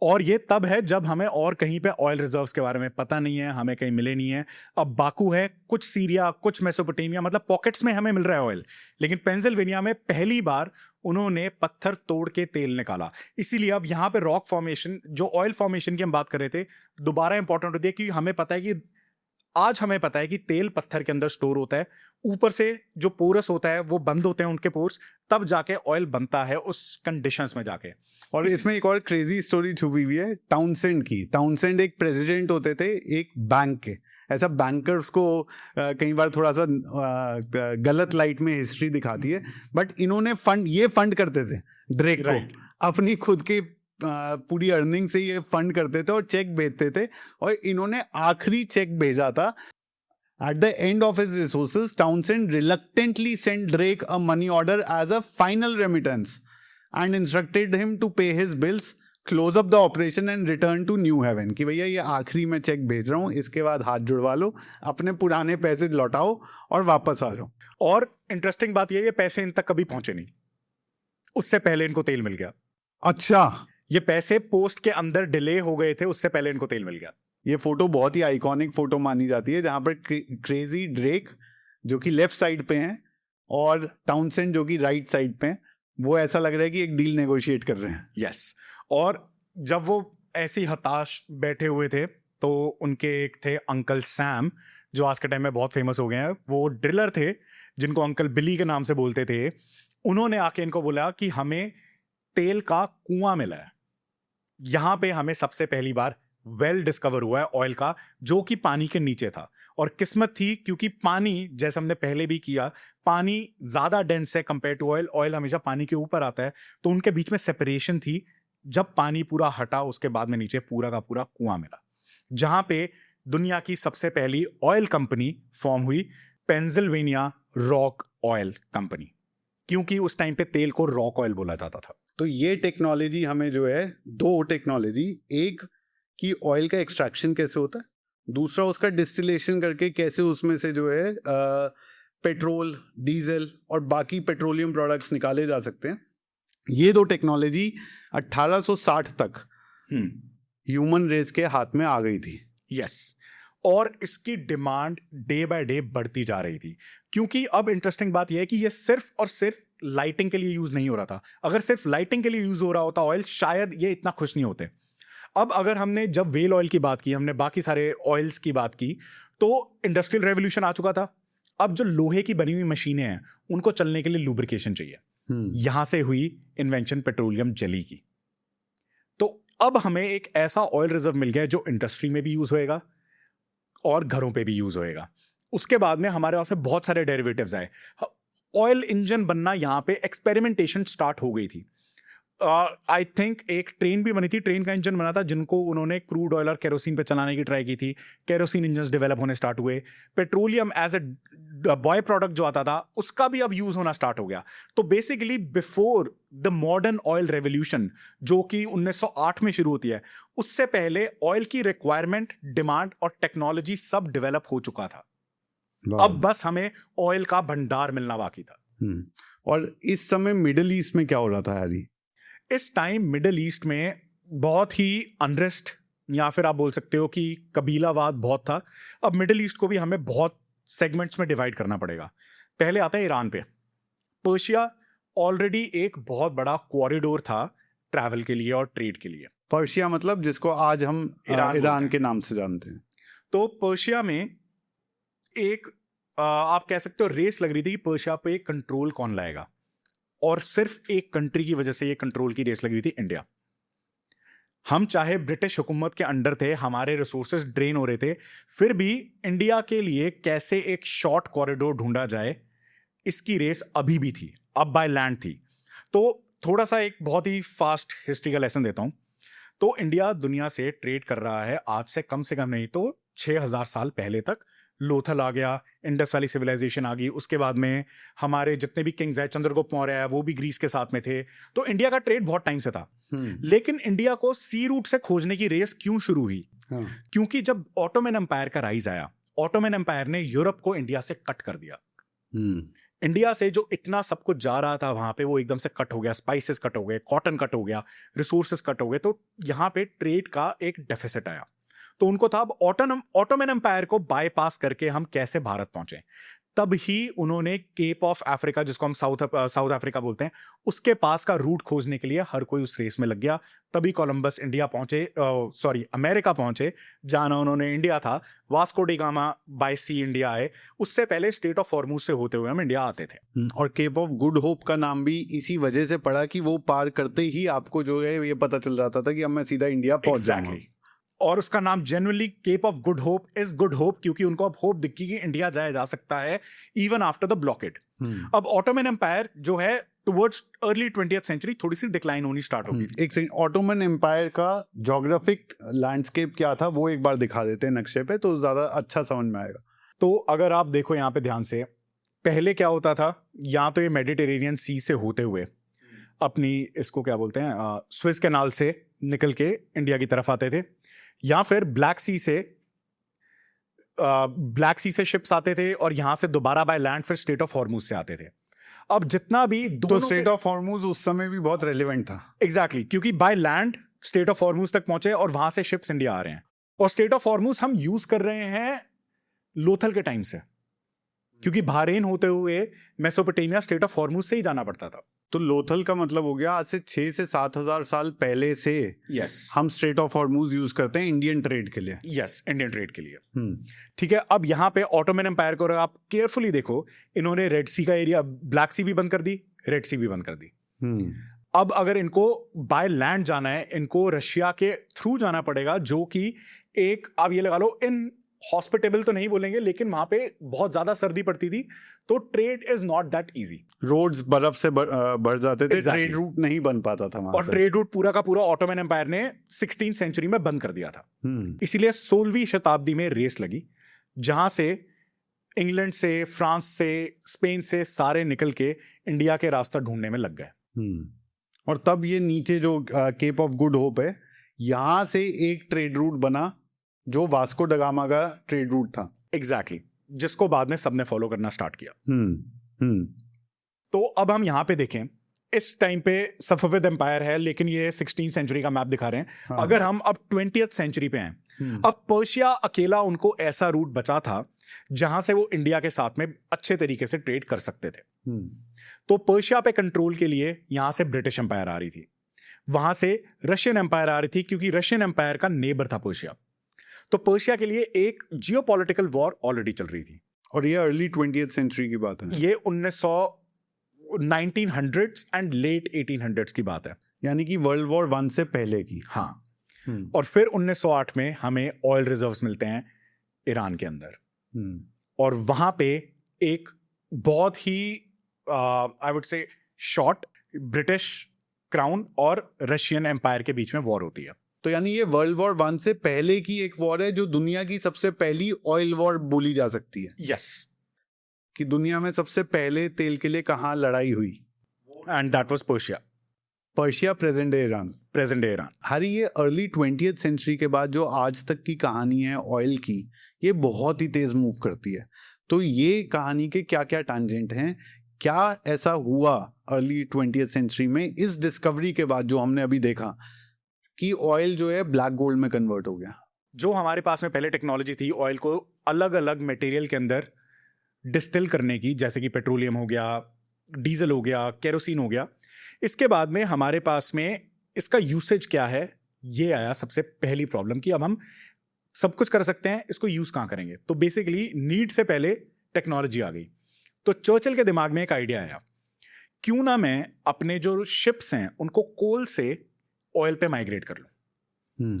और ये तब है जब हमें और कहीं पे ऑयल रिजर्व्स के बारे में पता नहीं है, हमें कहीं मिले नहीं है। अब बाकू है, कुछ सीरिया, कुछ मेसोपोटामिया, मतलब पॉकेट्स में हमें मिल रहा है ऑयल, लेकिन पेंसिल्वेनिया में पहली बार उन्होंने पत्थर तोड़ के तेल निकाला। इसीलिए अब यहाँ पे रॉक फॉर्मेशन, जो ऑयल फॉर्मेशन की हम बात कर रहे थे, दोबारा इंपॉर्टेंट होती है कि हमें पता है कि आज हमें पता है कि तेल पत्थर के अंदर स्टोर होता है, ऊपर से जो पोरस होता है वो बंद होते हैं उनके पोर्स, तब जाके ऑयल बनता है उस कंडीशंस में जाके। और इसमें एक और क्रेजी स्टोरी छुपी हुई है टाउनसेंड की। टाउनसेंड एक प्रेसिडेंट होते थे एक बैंक के। ऐसा बैंकर्स को कई बार थोड़ा सा गलत लाइट में हिस्ट्री दिखाती है, बट इन्होंने फंड करते थे ड्रेक को, अपनी खुद के पूरी अर्निंग से ये फंड करते थे और चेक भेजते थे। और इन्होंने आखिरी चेक भेजा था at the end of his resources. Townsend reluctantly sent Drake a money order as a final remittance and instructed him to pay his bills, close up the operation and return to New Haven. कि भैया ये आखिरी मैं check भेज रहा हूँ, इसके बाद हाथ जुड़वा लो, अपने पुराने पैसे लौटाओ और वापस आ जाओ। और इंटरेस्टिंग बात ये पैसे इन तक कभी पहुंचे नहीं, उससे पहले इनको तेल मिल गया। अच्छा, ये पैसे पोस्ट के अंदर डिले हो गए थे, उससे पहले इनको तेल मिल गया। ये फोटो बहुत ही आइकॉनिक फोटो मानी जाती है, जहां पर क्रेजी ड्रेक जो कि लेफ्ट साइड पे हैं और टाउनसेंड जो कि राइट साइड पे हैं, वो ऐसा लग रहा है कि एक डील नेगोशिएट कर रहे हैं। यस और जब वो ऐसे ही हताश बैठे हुए थे तो उनके एक थे अंकल सैम, जो आज के टाइम में बहुत फेमस हो गए हैं। वो ड्रिलर थे जिनको अंकल बिली के नाम से बोलते थे। उन्होंने आके इनको बोला कि हमें तेल का कुआं मिला है, यहां पे हमें सबसे पहली बार वेल डिस्कवर हुआ है ऑयल का, जो कि पानी के नीचे था। और किस्मत थी क्योंकि पानी, जैसे हमने पहले भी किया, पानी ज्यादा डेंस है कंपेयर टू ऑयल, ऑयल हमेशा पानी के ऊपर आता है, तो उनके बीच में सेपरेशन थी। जब पानी पूरा हटा उसके बाद में नीचे पूरा का पूरा कुआं मिला, जहां पे दुनिया की सबसे पहली ऑयल कंपनी फॉर्म हुई, पेंसिल्वेनिया रॉक ऑयल कंपनी, क्योंकि उस टाइम पे तेल को रॉक ऑयल बोला जाता था। तो ये टेक्नोलॉजी हमें जो है, दो टेक्नोलॉजी, एक कि ऑयल का एक्सट्रैक्शन कैसे होता है, दूसरा उसका डिस्टिलेशन करके कैसे उसमें से जो है पेट्रोल, डीजल और बाकी पेट्रोलियम प्रोडक्ट्स निकाले जा सकते हैं। ये दो टेक्नोलॉजी 1860 तक ह्यूमन रेस के हाथ में आ गई थी। यस और इसकी डिमांड डे बाय डे बढ़ती जा रही थी, क्योंकि अब इंटरेस्टिंग बात यह है कि ये सिर्फ और सिर्फ लाइटिंग के लिए यूज नहीं हो रहा था। अगर सिर्फ लाइटिंग के लिए यूज हो रहा होता ऑयल, शायद ये इतना खुश नहीं होते। अब अगर हमने जब व्हेल ऑयल की बात की, हमने बाकी सारे ऑयल्स की बात की, तो इंडस्ट्रियल रेवोल्यूशन आ चुका था। अब जो लोहे की बनी हुई मशीनें हैं उनको चलने के लिए लुब्रिकेशन चाहिए। यहां से हुई इन्वेंशन पेट्रोलियम जेली की। तो अब हमें एक ऐसा ऑयल रिजर्व मिल गया जो इंडस्ट्री में भी यूज होएगा और घरों पे भी यूज होएगा। उसके बाद में हमारे पास में बहुत सारे डेरिवेटिव्स आए। ऑयल इंजन बनना, यहाँ पे एक्सपेरिमेंटेशन स्टार्ट हो गई थी। आई थिंक एक ट्रेन भी बनी थी, ट्रेन का इंजन बना था जिनको उन्होंने क्रूड ऑयल और केरोसिन पे चलाने की ट्राई की थी। केरोसिन इंजन डेवलप होने स्टार्ट हुए। Petroleum as a by product जो आता था उसका भी अब यूज होना स्टार्ट हो गया। तो basically before the modern oil revolution जो कि 1908 में शुरू होती है, उससे पहले ऑयल की रिक्वायरमेंट, डिमांड और टेक्नोलॉजी सब डेवलप हो चुका था। अब बस हमें ऑयल का भंडार मिलना बाकी था। और इस समय मिडिल ईस्ट में क्या हो रहा था हैरी? इस टाइम मिडिल ईस्ट में बहुत ही अनरेस्ट, या फिर आप बोल सकते हो कि कबीलावाद बहुत था। अब मिडिल ईस्ट को भी हमें बहुत सेगमेंट्स में डिवाइड करना पड़ेगा। पहले आता है ईरान पे। पर्शिया ऑलरेडी एक बहुत बड़ा कॉरिडोर था ट्रैवल के लिए और ट्रेड के लिए। पर्शिया मतलब जिसको आज हम ईरान के नाम से जानते हैं। तो पर्शिया में एक आप कह सकते हो रेस लग रही थी कि पर्शिया पे कंट्रोल कौन लाएगा, और सिर्फ एक कंट्री की वजह से ये कंट्रोल की रेस लगी हुई थी, इंडिया। हम चाहे ब्रिटिश हुकूमत के अंडर थे, हमारे रिसोर्सेज ड्रेन हो रहे थे, फिर भी इंडिया के लिए कैसे एक शॉर्ट कॉरिडोर ढूंढा जाए, इसकी रेस अभी भी थी, अब बाय लैंड थी। तो थोड़ा सा एक बहुत ही फास्ट हिस्ट्री का लेसन देता हूं। तो इंडिया दुनिया से ट्रेड कर रहा है आज से कम नहीं तो 6000 साल पहले तक। लोथल आ गया, इंडस वैली सिविलाइजेशन आ गई, उसके बाद में हमारे जितने भी किंग्स हैं, चंद्रगुप्त मौर्य है, वो भी ग्रीस के साथ में थे। तो इंडिया का ट्रेड बहुत टाइम से था। लेकिन इंडिया को सी रूट से खोजने की रेस क्यों शुरू हुई? क्योंकि जब ऑटोमन एम्पायर का राइज आया, ऑटोमन एम्पायर ने यूरोप को इंडिया से कट कर दिया। इंडिया से जो इतना सब कुछ जा रहा था वहां पे, वो एकदम से कट हो गया। स्पाइसेस कट हो गए, कॉटन कट हो गया, रिसोर्सेस कट हो गए। तो यहाँ पे ट्रेड का एक डेफिसिट आया। तो उनको था अब ऑटोमन एम्पायर को बाईपास करके हम कैसे भारत पहुंचे। तब ही उन्होंने केप ऑफ अफ्रीका, जिसको हम साउथ अफ्रीका बोलते हैं, उसके पास का रूट खोजने के लिए हर कोई उस रेस में लग गया। तभी कोलंबस इंडिया पहुंचे, अमेरिका पहुंचे, जाना उन्होंने इंडिया था। वास्को डी गामा बाय सी इंडिया आए। उससे पहले स्टेट ऑफ हॉर्मुज से होते हुए हम इंडिया आते थे। और केप ऑफ गुड होप का नाम भी इसी वजह से पड़ा कि वो पार करते ही आपको जो है ये पता चल जाता था कि अब मैं सीधा इंडिया पहुंच जाऊंगा। और उसका नाम generally Cape of Good Hope is Good Hope, क्योंकि उनको अब होप दिखी कि इंडिया जाया जा सकता है इवन आफ्टर द ब्लॉकेड। अब ऑटोमन एम्पायर जो है टुवर्ड्स अर्ली 20th सेंचुरी थोड़ी सी डिक्लाइन होनी स्टार्ट होगी। एक सेकंड, ऑटोमन एम्पायर का ज्योग्राफिक लैंडस्केप क्या था वो एक बार दिखा देते हैं नक्शे पे, तो ज्यादा अच्छा समझ में आएगा। तो अगर आप देखो यहाँ पे ध्यान से, पहले क्या होता था, या तो ये मेडिटेरेनियन सी से होते हुए अपनी इसको क्या बोलते हैं स्विस कैनाल से निकल के इंडिया की तरफ आते थे, या फिर ब्लैक सी से शिप्स आते थे और यहां से दोबारा बाय लैंड फिर स्टेट ऑफ हॉर्मुज से आते थे। अब जितना भी तो स्टेट ऑफ हॉर्मुज उस समय भी बहुत रेलेवेंट था। एग्जैक्टली, क्योंकि by land state of Hormuz तक पहुंचे और वहां से शिप्स इंडिया आ रहे हैं। और स्टेट ऑफ हॉर्मुज हम यूज कर रहे हैं लोथल के टाइम से, क्योंकि बहरीन होते हुए मेसोपोटामिया स्टेट ऑफ हॉर्मुज से ही जाना पड़ता था। तो लोथल का मतलब हो गया आज से 6 से 7,000 साल पहले से हम स्ट्रेट ऑफ हॉर्मुज यूज करते हैं इंडियन ट्रेड के लिए। इंडियन ट्रेड के लिए। ठीक है, अब यहाँ पे ऑटोमन एम्पायर को आप केयरफुली देखो, इन्होंने रेड सी का एरिया, ब्लैक सी भी बंद कर दी, रेड सी भी बंद कर दी। अब अगर इनको बाय लैंड जाना है, इनको रशिया के थ्रू जाना पड़ेगा, जो कि एक आप ये लगा लो इन हॉस्पिटेबल तो नहीं बोलेंगे, लेकिन वहां पे बहुत ज्यादा सर्दी पड़ती थी, तो trade is not that easy. Roads बर्फ से भर जाते थे, ट्रेड रूट नहीं बन पाता था वहां और ट्रेड रूट पूरा का पूरा ऑटोमन एम्पायर ने 16th सेंचुरी में बंद कर दिया था। इसीलिए 16वीं शताब्दी में रेस लगी, जहां से इंग्लैंड से, फ्रांस से, स्पेन से सारे निकल के इंडिया के रास्ता ढूंढने में लग गए। और तब ये नीचे जो केप ऑफ गुड होप है, यहां से एक ट्रेड रूट बना जो वास्को ड गामा का ट्रेड रूट था। एग्जैक्टली, जिसको बाद में सबने फॉलो करना स्टार्ट किया। तो अब हम यहां पे देखें, इस टाइम पे सफविद एम्पायर है, लेकिन ये 16th सेंचुरी का मैप दिखा रहे हैं। हाँ। अगर हम अब 20th सेंचुरी पे हैं, अब पर्शिया अकेला उनको ऐसा रूट बचा था जहां से वो इंडिया के साथ में अच्छे तरीके से ट्रेड कर सकते थे। तो पर्शिया पे कंट्रोल के लिए यहां से ब्रिटिश एम्पायर आ रही थी, वहां से रशियन एम्पायर आ रही थी, क्योंकि रशियन एम्पायर का नेबर था पर्शिया। तो पर्शिया के लिए एक जियोपॉलिटिकल वॉर ऑलरेडी चल रही थी। और ये अर्ली 20th सेंचुरी की बात है, ये 1900s एंड लेट 1800s की बात है, यानी कि वर्ल्ड वॉर 1 से पहले की। हाँ। और फिर 1908 में हमें ऑयल रिजर्व्स मिलते हैं ईरान के अंदर, और वहां पे एक बहुत ही I would say short British crown और रशियन एम्पायर के बीच में वॉर होती है। तो यानी ये वर्ल्ड वॉर 1 से पहले की एक वॉर है, जो दुनिया की सबसे पहली ऑयल वॉर बोली जा सकती है। यस, कि दुनिया में सबसे पहले तेल के लिए कहाँ लड़ाई हुई, and that was Persia. Persia, present day Iran. Present day Iran. Hari, ये अर्ली 20th सेंचुरी के बाद जो आज तक की कहानी है ऑयल की, ये बहुत ही तेज मूव करती है। तो ये कहानी के क्या क्या टैंजेंट हैं, क्या ऐसा हुआ अर्ली 20th सेंचुरी में इस डिस्कवरी के बाद जो हमने अभी देखा कि ऑयल जो है ब्लैक गोल्ड में कन्वर्ट हो गया। जो हमारे पास में पहले टेक्नोलॉजी थी ऑयल को अलग अलग मटेरियल के अंदर डिस्टिल करने की, जैसे कि पेट्रोलियम हो गया, डीजल हो गया, केरोसिन हो गया, इसके बाद में हमारे पास में इसका यूसेज क्या है, ये आया सबसे पहली प्रॉब्लम कि अब हम सब कुछ कर सकते हैं, इसको यूज कहाँ करेंगे। तो बेसिकली नीड से पहले टेक्नोलॉजी आ गई। तो चर्चिल के दिमाग में एक आइडिया आया, क्यों ना मैं अपने जो शिप्स हैं उनको कोल से ऑयल पे माइग्रेट कर लूं।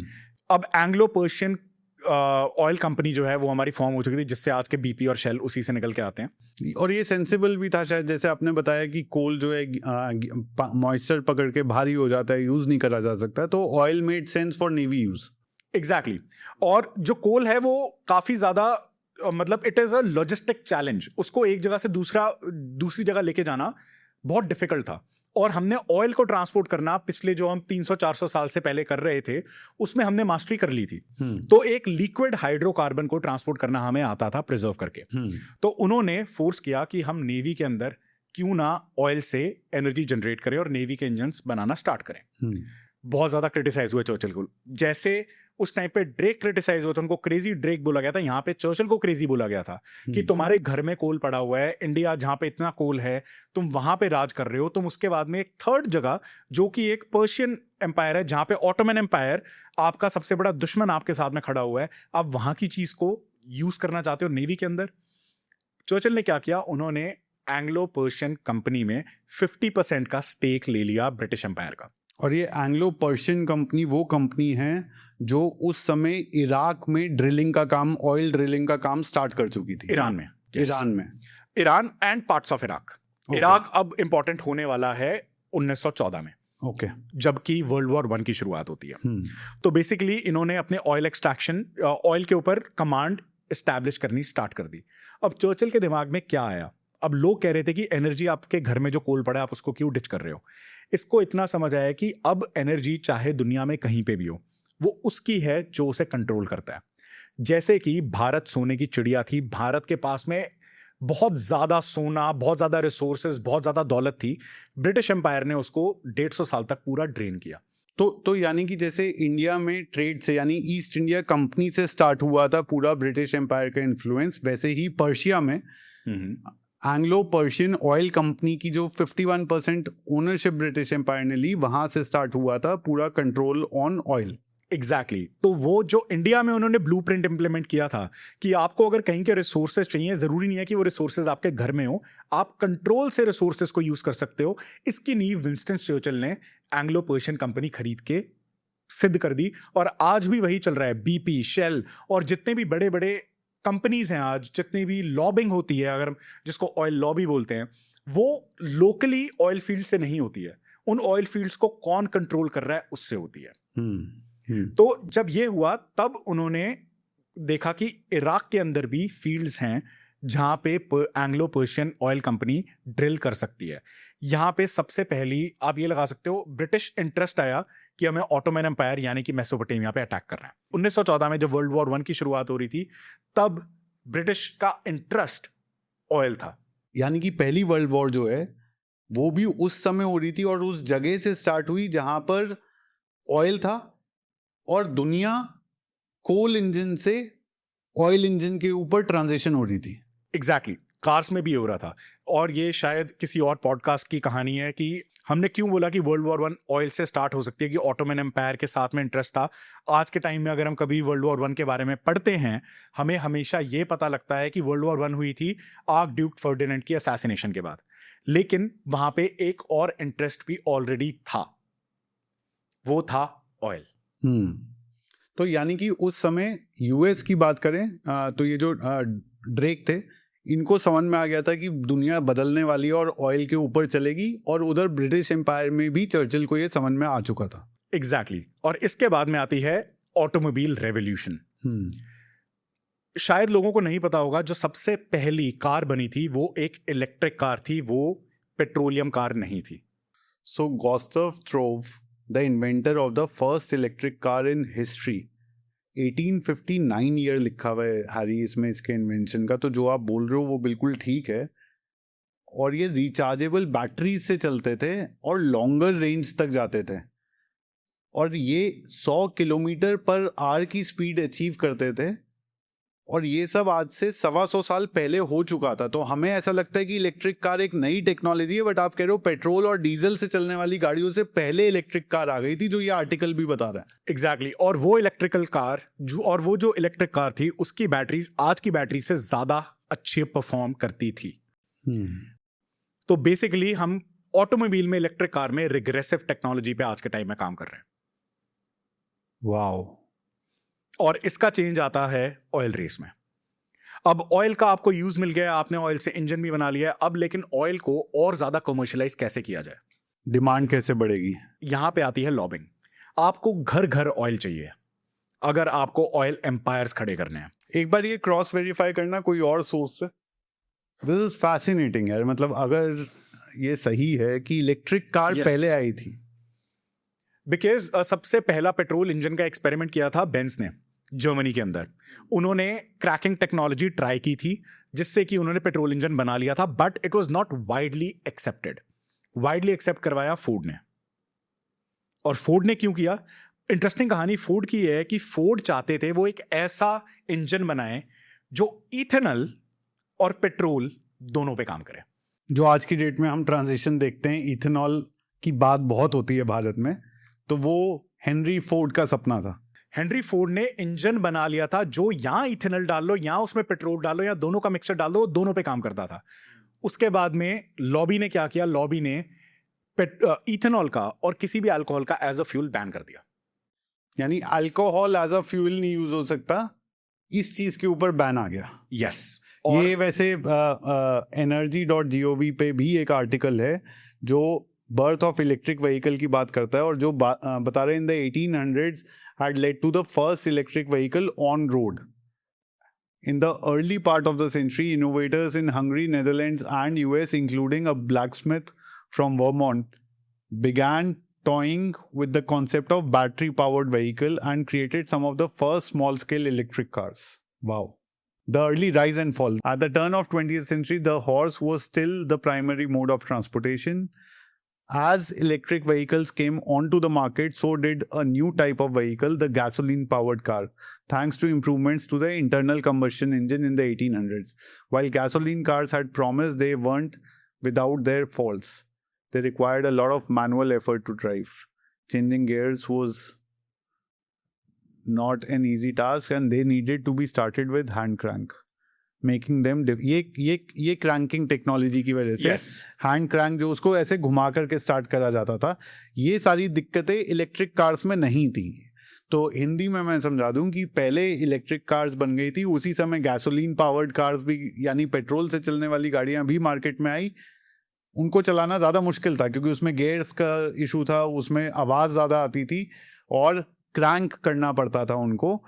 अब एंग्लो पर्शियन ऑयल कंपनी जो है वो हमारी फॉर्म हो चुकी थी, जिससे आज के बीपी और शेल उसी से निकल के आते हैं। और ये सेंसिबल भी था शायद, जैसे आपने बताया कि कोल जो है मॉइस्चर पकड़ के भारी हो जाता है, यूज नहीं करा जा सकता, तो oil made sense for navy use. Exactly. और जो कोल है वो काफी ज्यादा मतलब it is a logistic challenge, उसको एक जगह से दूसरी जगह लेके जाना बहुत डिफिकल्ट था। और हमने ऑयल को ट्रांसपोर्ट करना पिछले जो हम 300-400 साल से पहले कर रहे थे उसमें हमने मास्टरी कर ली थी। तो एक लिक्विड हाइड्रोकार्बन को ट्रांसपोर्ट करना हमें आता था प्रिजर्व करके। तो उन्होंने फोर्स किया कि हम नेवी के अंदर क्यों ना ऑयल से एनर्जी जनरेट करें और नेवी के इंजन्स बनाना स्टार्ट करें। बहुत ज्यादा क्रिटिसाइज हुए चर्चिल को। जैसे उस टाइम पे ड्रेक क्रिटिसाइज हुआ था, उनको क्रेजी ड्रेक बोला गया था, यहाँ पे चर्चिल को क्रेजी बोला गया था कि तुम्हारे घर में कोल पड़ा हुआ है, इंडिया जहां पे इतना कोल है तुम वहां पे राज कर रहे हो, तुम उसके बाद में एक थर्ड जगह जो कि एक पर्शियन एम्पायर है जहां पे ऑटोमन एम्पायर आपका सबसे बड़ा दुश्मन आपके साथ में खड़ा हुआ है, आप वहां की चीज को यूज करना चाहते हो नेवी के अंदर। चर्चिल ने क्या किया, उन्होंने एंग्लो पर्शियन कंपनी में 50% का स्टेक ले लिया ब्रिटिश एम्पायर का। और ये एंग्लो पर्शियन कंपनी वो कंपनी है जो उस समय इराक में ड्रिलिंग का काम, ऑयल ड्रिलिंग का काम स्टार्ट कर चुकी थी। ईरान में। Iran and parts of Iraq. Iraq अब इंपॉर्टेंट होने वाला है 1914 में, ओके, जबकि वर्ल्ड वॉर 1 की शुरुआत होती है। तो बेसिकली इन्होंने अपने ऑयल एक्सट्रैक्शन, ऑयल के ऊपर कमांड एस्टैब्लिश करनी स्टार्ट कर दी। अब चर्चिल के दिमाग में क्या आया, अब लोग कह रहे थे कि एनर्जी आपके घर में जो कोल पड़ा है आप उसको क्यों डिच कर रहे हो। इसको इतना समझ आया कि अब एनर्जी चाहे दुनिया में कहीं पे भी हो वो उसकी है जो उसे कंट्रोल करता है। जैसे कि भारत सोने की चिड़िया थी, भारत के पास में बहुत ज्यादा सोना, बहुत ज्यादा रिसोर्सेज, बहुत ज्यादा दौलत थी, ब्रिटिश एम्पायर ने उसको 150 साल तक पूरा ड्रेन किया। तो यानी कि जैसे इंडिया में ट्रेड से, यानी ईस्ट इंडिया कंपनी से स्टार्ट हुआ था पूरा ब्रिटिश एम्पायर का इन्फ्लुएंस, वैसे ही पर्शिया में एंग्लो पर्शियन ऑयल कंपनी की जो 51% ओनरशिप ब्रिटिश एम्पायर ने ली, वहां से स्टार्ट हुआ था पूरा कंट्रोल ऑन ऑयल। एग्जैक्टली। तो वो जो इंडिया में उन्होंने ब्लूप्रिंट इंप्लीमेंट किया था कि आपको अगर कहीं के रिसोर्सेज चाहिए, जरूरी नहीं है कि वो रिसोर्सेज आपके घर में हो, आप कंट्रोल से रिसोर्सेज को यूज कर सकते हो। इसकी नींव विंस्टन चर्चिल ने एंग्लो पर्शियन कंपनी खरीद के सिद्ध कर दी, और आज भी वही चल रहा है। बीपी, शेल और जितने भी बड़े बड़े कंपनीज हैं आज, जितनी भी लॉबिंग होती है, अगर जिसको ऑयल लॉबी बोलते हैं, वो लोकली ऑयल फील्ड से नहीं होती है, उन ऑयल फील्ड्स को कौन कंट्रोल कर रहा है उससे होती है। तो जब ये हुआ तब उन्होंने देखा कि इराक के अंदर भी फील्ड्स हैं जहां पे Anglo Persian oil company drill कर सकती है। यहां पे सबसे पहली आप ये लगा सकते हो ब्रिटिश इंटरेस्ट आया कि हमें ऑटोमन एम्पायर यानी कि मेसोपोटामिया पे अटैक करना है। 1914 में जब वर्ल्ड वॉर 1 की शुरुआत हो रही थी तब ब्रिटिश का इंटरेस्ट ऑयल था। यानी कि पहली वर्ल्ड वॉर जो है वो भी उस समय हो रही थी और उस जगह से स्टार्ट हुई जहां पर ऑयल था, और दुनिया कोल इंजन से ऑयल इंजन के ऊपर ट्रांजिशन हो रही थी। एग्जैक्टली। कार्स में भी हो रहा था। और ये शायद किसी और पॉडकास्ट की कहानी है कि हमने क्यों बोला कि वर्ल्ड वॉर वन ऑयल से स्टार्ट हो सकती है, कि ऑटोमन एम्पायर के साथ में इंटरेस्ट था। आज के टाइम में अगर हम कभी वर्ल्ड वॉर वन के बारे में पढ़ते हैं, हमें हमेशा ये पता लगता है कि वर्ल्ड वॉर वन हुई थी आर्क ड्यूक फर्डिनेंड की असैसिनेशन के बाद, लेकिन वहां पे एक और इंटरेस्ट भी ऑलरेडी था, वो था ऑयल। तो यानी कि उस समय यूएस की बात करें तो ये जो ड्रेक थे, इनको समझ में आ गया था कि दुनिया बदलने वाली है और ऑयल के ऊपर चलेगी, और उधर ब्रिटिश एम्पायर में भी चर्चिल को ये समझ में आ चुका था। एग्जैक्टली। और इसके बाद में आती है ऑटोमोबाइल रेवोल्यूशन। शायद लोगों को नहीं पता होगा, जो सबसे पहली कार बनी थी वो एक इलेक्ट्रिक कार थी, वो पेट्रोलियम कार नहीं थी। So Gustave Trouve, the inventor of the first electric car in history, 1859 year लिखा हुआ है हैरी इसमें इसके इन्वेंशन का। तो जो आप बोल रहे हो वो बिल्कुल ठीक है, और ये रिचार्जेबल बैटरीज से चलते थे और लॉन्गर रेंज तक जाते थे, और ये 100 किलोमीटर पर आवर की स्पीड अचीव करते थे, और ये सब आज से 125 साल पहले हो चुका था। तो हमें ऐसा लगता है कि इलेक्ट्रिक कार एक नई टेक्नोलॉजी है, बट आप कह रहे हो पेट्रोल और डीजल से चलने वाली गाड़ियों से पहले इलेक्ट्रिक कार आ गई थी, जो ये आर्टिकल भी बता रहा है। एग्जैक्टली। और वो इलेक्ट्रिकल कार जो इलेक्ट्रिक कार थी, उसकी बैटरीज आज की बैटरी से ज्यादा अच्छे परफॉर्म करती थी। तो बेसिकली हम ऑटोमोबाइल में, इलेक्ट्रिक कार में रिग्रेसिव टेक्नोलॉजी पे आज के टाइम में काम कर रहे हैं। वाओ। और इसका चेंज आता है ऑयल रेस में। अब ऑयल का आपको यूज मिल गया, आपने ऑयल से इंजन भी बना लिया है, अब लेकिन ऑयल को और ज्यादा कमर्शियलाइज कैसे किया जाए, डिमांड कैसे बढ़ेगी, यहां पे आती है लॉबिंग। आपको घर घर ऑयल चाहिए अगर आपको ऑयल एम्पायर्स खड़े करने हैं। एक बार ये क्रॉस वेरीफाई करना कोई और सोर्स से। दिस इज फैसिनेटिंग यार, मतलब अगर ये सही है कि इलेक्ट्रिक कार Yes. पहले आई थी। बिकॉज सबसे पहला पेट्रोल इंजन का एक्सपेरिमेंट किया था बेंज ने, जर्मनी के अंदर। उन्होंने क्रैकिंग टेक्नोलॉजी ट्राई की थी, जिससे कि उन्होंने पेट्रोल इंजन बना लिया था, but it was not widely accepted. Widely accept करवाया फोर्ड ने। और फोर्ड ने क्यों किया? इंटरेस्टिंग कहानी फोर्ड की है कि फोर्ड चाहते थे वो एक ऐसा इंजन बनाए जो इथेनॉल और पेट्रोल दोनों पे काम करे। जो आज की डेट में हम ट्रांजिशन देखते हैं, इथेनॉल की बात बहुत होती है भारत में, तो वो हेनरी फोर्ड का सपना था। हेनरी फोर्ड ने इंजन बना लिया था जो यहां इथेनॉल डाल लो, यहां उसमें पेट्रोल डालो, या दोनों का मिक्सचर डाल दो, दोनों पे काम करता था। उसके बाद में लॉबी ने क्या किया? लॉबी ने इथेनॉल का और किसी भी अल्कोहल का एज अ फ्यूल बैन कर दिया। यानी अल्कोहल एज अ फ्यूल नहीं यूज हो सकता, इस चीज के ऊपर बैन आ गया। यस। ये वैसे energy.gov पे भी एक आर्टिकल है जो बर्थ ऑफ इलेक्ट्रिक व्हीकल की बात करता है, और जो बता रहे हैं in the 1800s had led to the first electric vehicle on road. In the early part of the century, innovators in Hungary, Netherlands, and US, including a blacksmith from Vermont, began toying with the concept of battery-powered vehicle and created some of the first small-scale electric cars. Wow. The early rise and fall. At the turn of 20th century, the horse was still the primary mode of transportation. As electric vehicles came onto the market, so did a new type of vehicle, the gasoline-powered car, thanks to improvements to the internal combustion engine in the 1800s. While gasoline cars had promised, they weren't without their faults. They required a lot of manual effort to drive. Changing gears was not an easy task, and they needed to be started with hand crank. Making them ये cranking technology की वजह से hand crank जो उसको ऐसे घुमा करके start करा जाता था, ये सारी दिक्कतें इलेक्ट्रिक कार्स में नहीं थी। तो हिंदी में मैं समझा दूं कि पहले इलेक्ट्रिक कार्स बन गई थी, उसी समय गैसोलीन पावर्ड कार्स भी, यानी पेट्रोल से चलने वाली गाड़ियां भी मार्केट में आई। उनको चलाना ज़्यादा मुश्किल था क्योंकि उसमें गेयर्स का इशू था, उसमें आवाज़ ज़्यादा आती थी और क्रैंक करना पड़ता था उनको।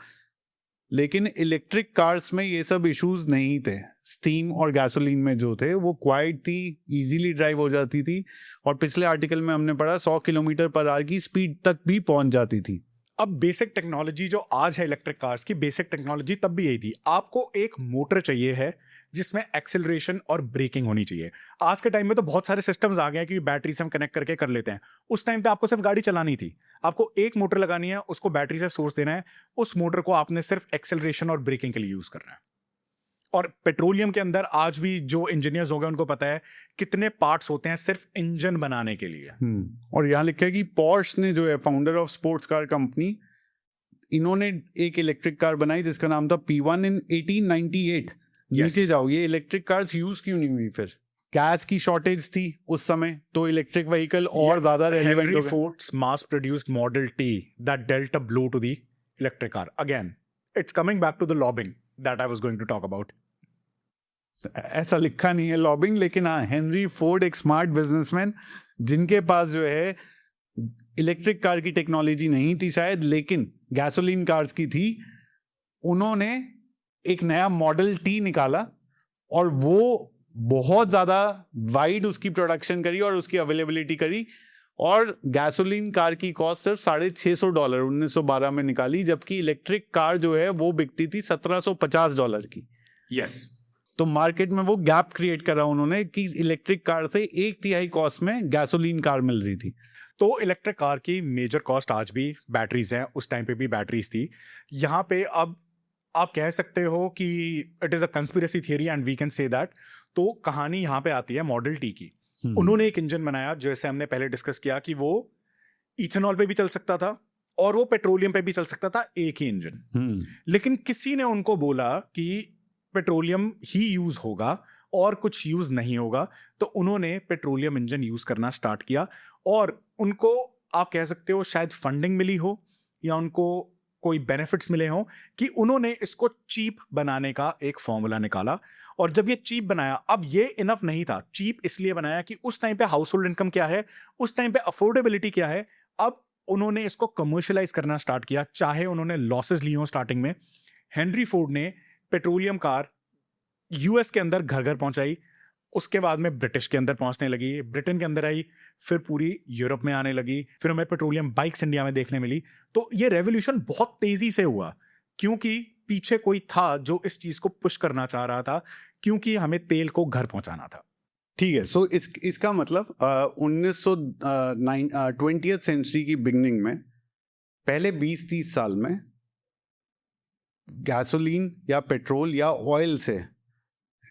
लेकिन इलेक्ट्रिक कार्स में ये सब इश्यूज नहीं थे। स्टीम और गैसोलीन में जो थे वो क्वाइट थी, इजीली ड्राइव हो जाती थी, और पिछले आर्टिकल में हमने पढ़ा 100 किलोमीटर पर आवर की स्पीड तक भी पहुंच जाती थी। अब बेसिक टेक्नोलॉजी जो आज है इलेक्ट्रिक कार्स की, बेसिक टेक्नोलॉजी तब भी यही थी। आपको एक मोटर चाहिए है जिसमें एक्सेलरेशन और ब्रेकिंग होनी चाहिए। आज के टाइम में तो बहुत सारे सिस्टम्स आ गए हैं कि बैटरी से हम कनेक्ट करके कर लेते हैं। उस टाइम पे आपको सिर्फ गाड़ी चलानी थी, आपको एक मोटर लगानी है, उसको बैटरी से सोर्स देना है, उस मोटर को आपने सिर्फ एक्सेलरेशन और ब्रेकिंग के लिए यूज करना है। और पेट्रोलियम के अंदर आज भी जो इंजीनियर्स हो गए उनको पता है कितने पार्ट्स होते हैं सिर्फ इंजन बनाने के लिए। और यहाँ लिखा है कि पोर्श ने जो है founder of sports car company, इन्होंने एक इलेक्ट्रिक कार बनाई जिसका नाम था P1 इन 1898। नीचे जाओ, ये इलेक्ट्रिक कार्स यूज क्यों नहीं हुई फिर? गैस की शॉर्टेज थी उस समय, तो इलेक्ट्रिक व्हीकल और ज्यादा रेलेवेंट हो गए। Ford's mass produced Model T that dealt a blow to the electric car. Again, it's coming back to the lobbying that I was going to talk about. ऐसा लिखा नहीं है लॉबिंग, लेकिन हाँ, हेनरी फोर्ड एक smart businessman जिनके पास जो है इलेक्ट्रिक कार की टेक्नोलॉजी नहीं थी शायद, लेकिन गैसोलीन कार्स की थी। उन्होंने एक नया मॉडल टी निकाला और वो बहुत ज्यादा वाइड उसकी प्रोडक्शन करी और उसकी अवेलेबिलिटी करी, और गैसोलीन कार की कॉस्ट सिर्फ $650 1912 में निकाली, जबकि इलेक्ट्रिक कार जो है वो बिकती थी $1750 की। Yes. तो मार्केट में वो गैप क्रिएट करा उन्होंने कि इलेक्ट्रिक कार से 1/3 कॉस्ट में गैसोलीन कार मिल रही थी। तो इलेक्ट्रिक कार की मेजर कॉस्ट आज भी बैटरीज हैं, उस टाइम पे भी बैटरीज थी। यहाँ पे अब आप कह सकते हो कि it is a conspiracy theory and we can say that. तो कहानी यहाँ पे आती है मॉडल टी की। उन्होंने एक इंजन बनाया जैसे हमने पहले डिस्कस किया कि वो इथेनॉल पे भी चल सकता था और वो पेट्रोलियम पे भी चल सकता था, एक ही इंजन। लेकिन किसी ने उनको बोला कि पेट्रोलियम ही यूज होगा और कुछ यूज नहीं होगा, तो उन्होंने पेट्रोलियम इंजन यूज करना स्टार्ट किया। और उनको आप कह सकते हो शायद फंडिंग मिली हो या उनको कोई बेनिफिट्स मिले हों कि उन्होंने इसको चीप बनाने का एक फॉर्मूला निकाला। और जब ये चीप बनाया, अब ये इनफ नहीं था। चीप इसलिए बनाया कि उस टाइम पे हाउस होल्ड इनकम क्या है, उस टाइम पे अफोर्डेबिलिटी क्या है। अब उन्होंने इसको कमर्शियलाइज करना स्टार्ट किया, चाहे उन्होंने लॉसेस ली हो स्टार्टिंग में। हेनरी फोर्ड ने पेट्रोलियम कार यूएस के अंदर घर घर पहुंचाई, उसके बाद में ब्रिटिश के अंदर पहुंचने लगी, ब्रिटेन के अंदर आई, फिर पूरी यूरोप में आने लगी, फिर हमें पेट्रोलियम बाइक्स इंडिया में देखने मिली। तो ये रेवोल्यूशन बहुत तेजी से हुआ क्योंकि पीछे कोई था जो इस चीज को पुश करना चाह रहा था, क्योंकि हमें तेल को घर पहुंचाना था। ठीक है, सो इसका मतलब 20th सेंचुरी की बिगनिंग में पहले 20-30 साल में गैसोलीन या पेट्रोल या ऑयल से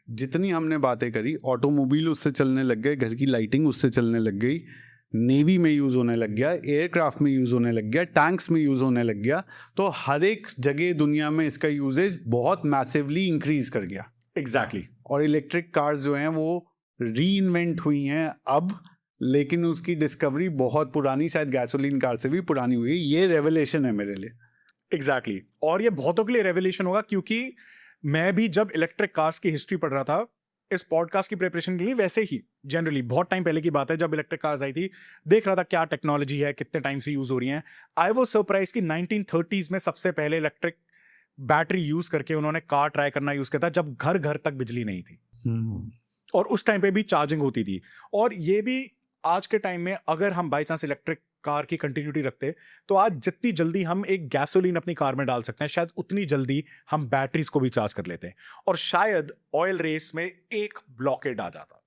जितनी हमने बातें करी, ऑटोमोबाइल उससे चलने लग गए, घर की लाइटिंग उससे चलने लग गई, नेवी में यूज़ होने लग गया, एयरक्राफ्ट में यूज़ होने लग गया, टैंक्स में यूज़ होने लग गया। तो हर एक जगह दुनिया में इसका यूजेज बहुत मैसिवली इंक्रीज कर गया। एग्जैक्टली। और इलेक्ट्रिक कार्स जो हैं वो री इन्वेंट हुई हैं अब, लेकिन उसकी डिस्कवरी बहुत पुरानी, शायद गैसोलीन कार से भी पुरानी हुई। ये रेवलेशन है मेरे लिए। एग्जैक्टली। और ये बहुतों के लिए रेवलेशन होगा, क्योंकि मैं भी जब इलेक्ट्रिक कार्स की हिस्ट्री पढ़ रहा था इस पॉडकास्ट की प्रिपरेशन के लिए, वैसे ही जनरली बहुत टाइम पहले की बात है, जब इलेक्ट्रिक कार्स आई थी, देख रहा था क्या टेक्नोलॉजी है, कितने टाइम से यूज हो रही हैं। आई वाज सरप्राइज कि 1930s में सबसे पहले इलेक्ट्रिक बैटरी यूज करके उन्होंने कार ट्राई करना यूज किया था, जब घर घर तक बिजली नहीं थी और उस टाइम पे भी चार्जिंग होती थी। और ये भी आज के टाइम में अगर हम बाई चांस इलेक्ट्रिक कार की कंटिन्यूटी रखते, तो आज जितनी जल्दी हम एक गैसोलीन अपनी कार में डाल सकते हैं, शायद उतनी जल्दी हम बैटरीज को भी चार्ज कर लेते हैं, और शायद ऑयल रेस में एक ब्लॉकेड आ जाता।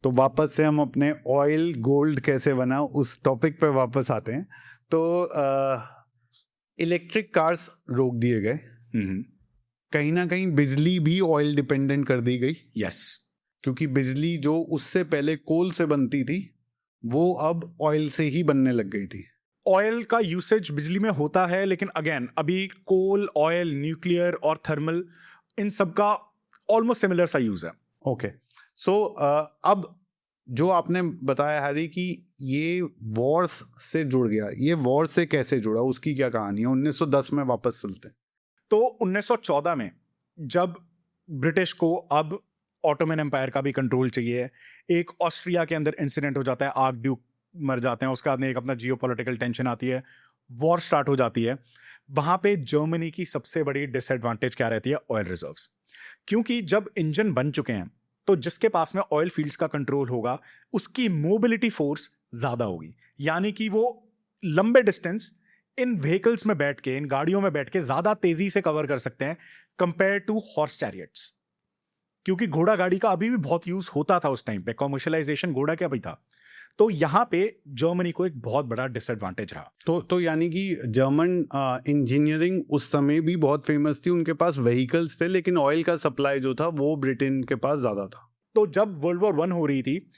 तो वापस से हम अपने ऑयल गोल्ड कैसे बना उस टॉपिक पे वापस आते हैं। तो इलेक्ट्रिक कार्स रोक दिए गए, कहीं ना कहीं बिजली भी ऑयल डिपेंडेंट कर दी गई। यस, क्योंकि बिजली जो उससे पहले कोल से बनती थी वो अब ऑयल से ही बनने लग गई थी। ऑयल का यूसेज बिजली में होता है, लेकिन अगेन अभी कोल, ऑयल, न्यूक्लियर और थर्मल, इन सब का ऑलमोस्ट सिमिलर सा यूज है। ओके, सो अब जो आपने बताया हैरी कि ये वॉर्स से जुड़ गया, ये वॉर से कैसे जुड़ा, उसकी क्या कहानी है? 1910 में वापस चलते हैं। तो 1914 में जब ब्रिटिश को अब ऑटोमन एम्पायर का भी कंट्रोल चाहिए, एक ऑस्ट्रिया के अंदर इंसिडेंट हो जाता है, आर्क ड्यूक मर जाते हैं, उसके बाद में एक अपना जियोपॉलिटिकल टेंशन आती है, वॉर स्टार्ट हो जाती है। वहां पे जर्मनी की सबसे बड़ी डिसएडवांटेज क्या रहती है? Oil reserves. क्योंकि जब इंजन बन चुके हैं तो जिसके पास में ऑयल फील्ड्स का कंट्रोल होगा उसकी मोबिलिटी फोर्स ज्यादा होगी, यानी कि वो लंबे डिस्टेंस इन व्हीकल्स में बैठ के, इन गाड़ियों में बैठ के ज्यादा तेजी से कवर कर सकते हैं कंपेयर टू हॉर्स चैरियट्स। क्योंकि घोड़ा गाड़ी का अभी भी बहुत यूज होता था उस टाइम पे, कॉमर्शलाइजेशन घोड़ा क्या भी था। तो यहाँ पे जर्मनी को एक बहुत बड़ा डिसएडवांटेज रहा। तो यानी कि जर्मन इंजीनियरिंग उस समय भी बहुत फेमस थी, उनके पास व्हीकल्स थे, लेकिन ऑयल का सप्लाई जो था वो ब्रिटेन के पास ज़्यादा था। तो जब वर्ल्ड वॉर 1 हो रही थी,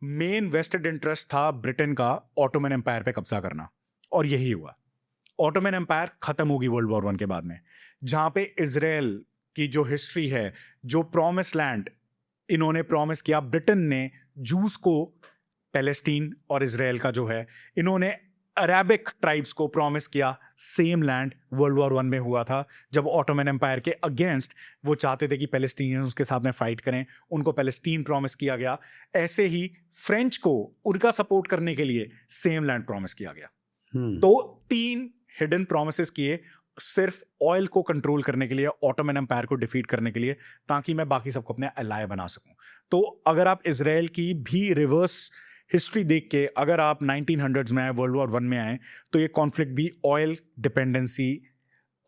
मेन वेस्टेड इंटरेस्ट था ब्रिटेन का ऑटोमन एम्पायर पे कब्जा करना, और यही हुआ। ऑटोमन एम्पायर खत्म होगी वर्ल्ड वॉर 1 के बाद में, जहां पे इजराइल की जो हिस्ट्री है, जो प्रॉमिस लैंड इन्होंने प्रॉमिस किया, ब्रिटेन ने जूस को, पैलेस्टीन और इजराइल का जो है, इन्होंने अरेबिक ट्राइब्स को प्रॉमिस किया। सेम लैंड वर्ल्ड वॉर 1 में हुआ था, जब ऑटोमन एम्पायर के अगेंस्ट वो चाहते थे कि पैलेस्टीनियंस उसके सामने फाइट करें, उनको पैलेस्टीन प्रॉमिस किया गया। ऐसे ही फ्रेंच को उनका सपोर्ट करने के लिए सेम लैंड प्रॉमिस किया गया। तो 3 हिडन प्रोमिसेस किए, सिर्फ ऑयल को कंट्रोल करने के लिए, ऑटोमन एम्पायर को डिफीट करने के लिए, ताकि मैं बाकी सबको अपने अलाय बना सकूं। तो अगर आप इजराइल की भी रिवर्स हिस्ट्री देख के, अगर आप 1900s में आए, वर्ल्ड वॉर 1 में आए, तो ये कॉन्फ्लिक्ट भी ऑयल डिपेंडेंसी,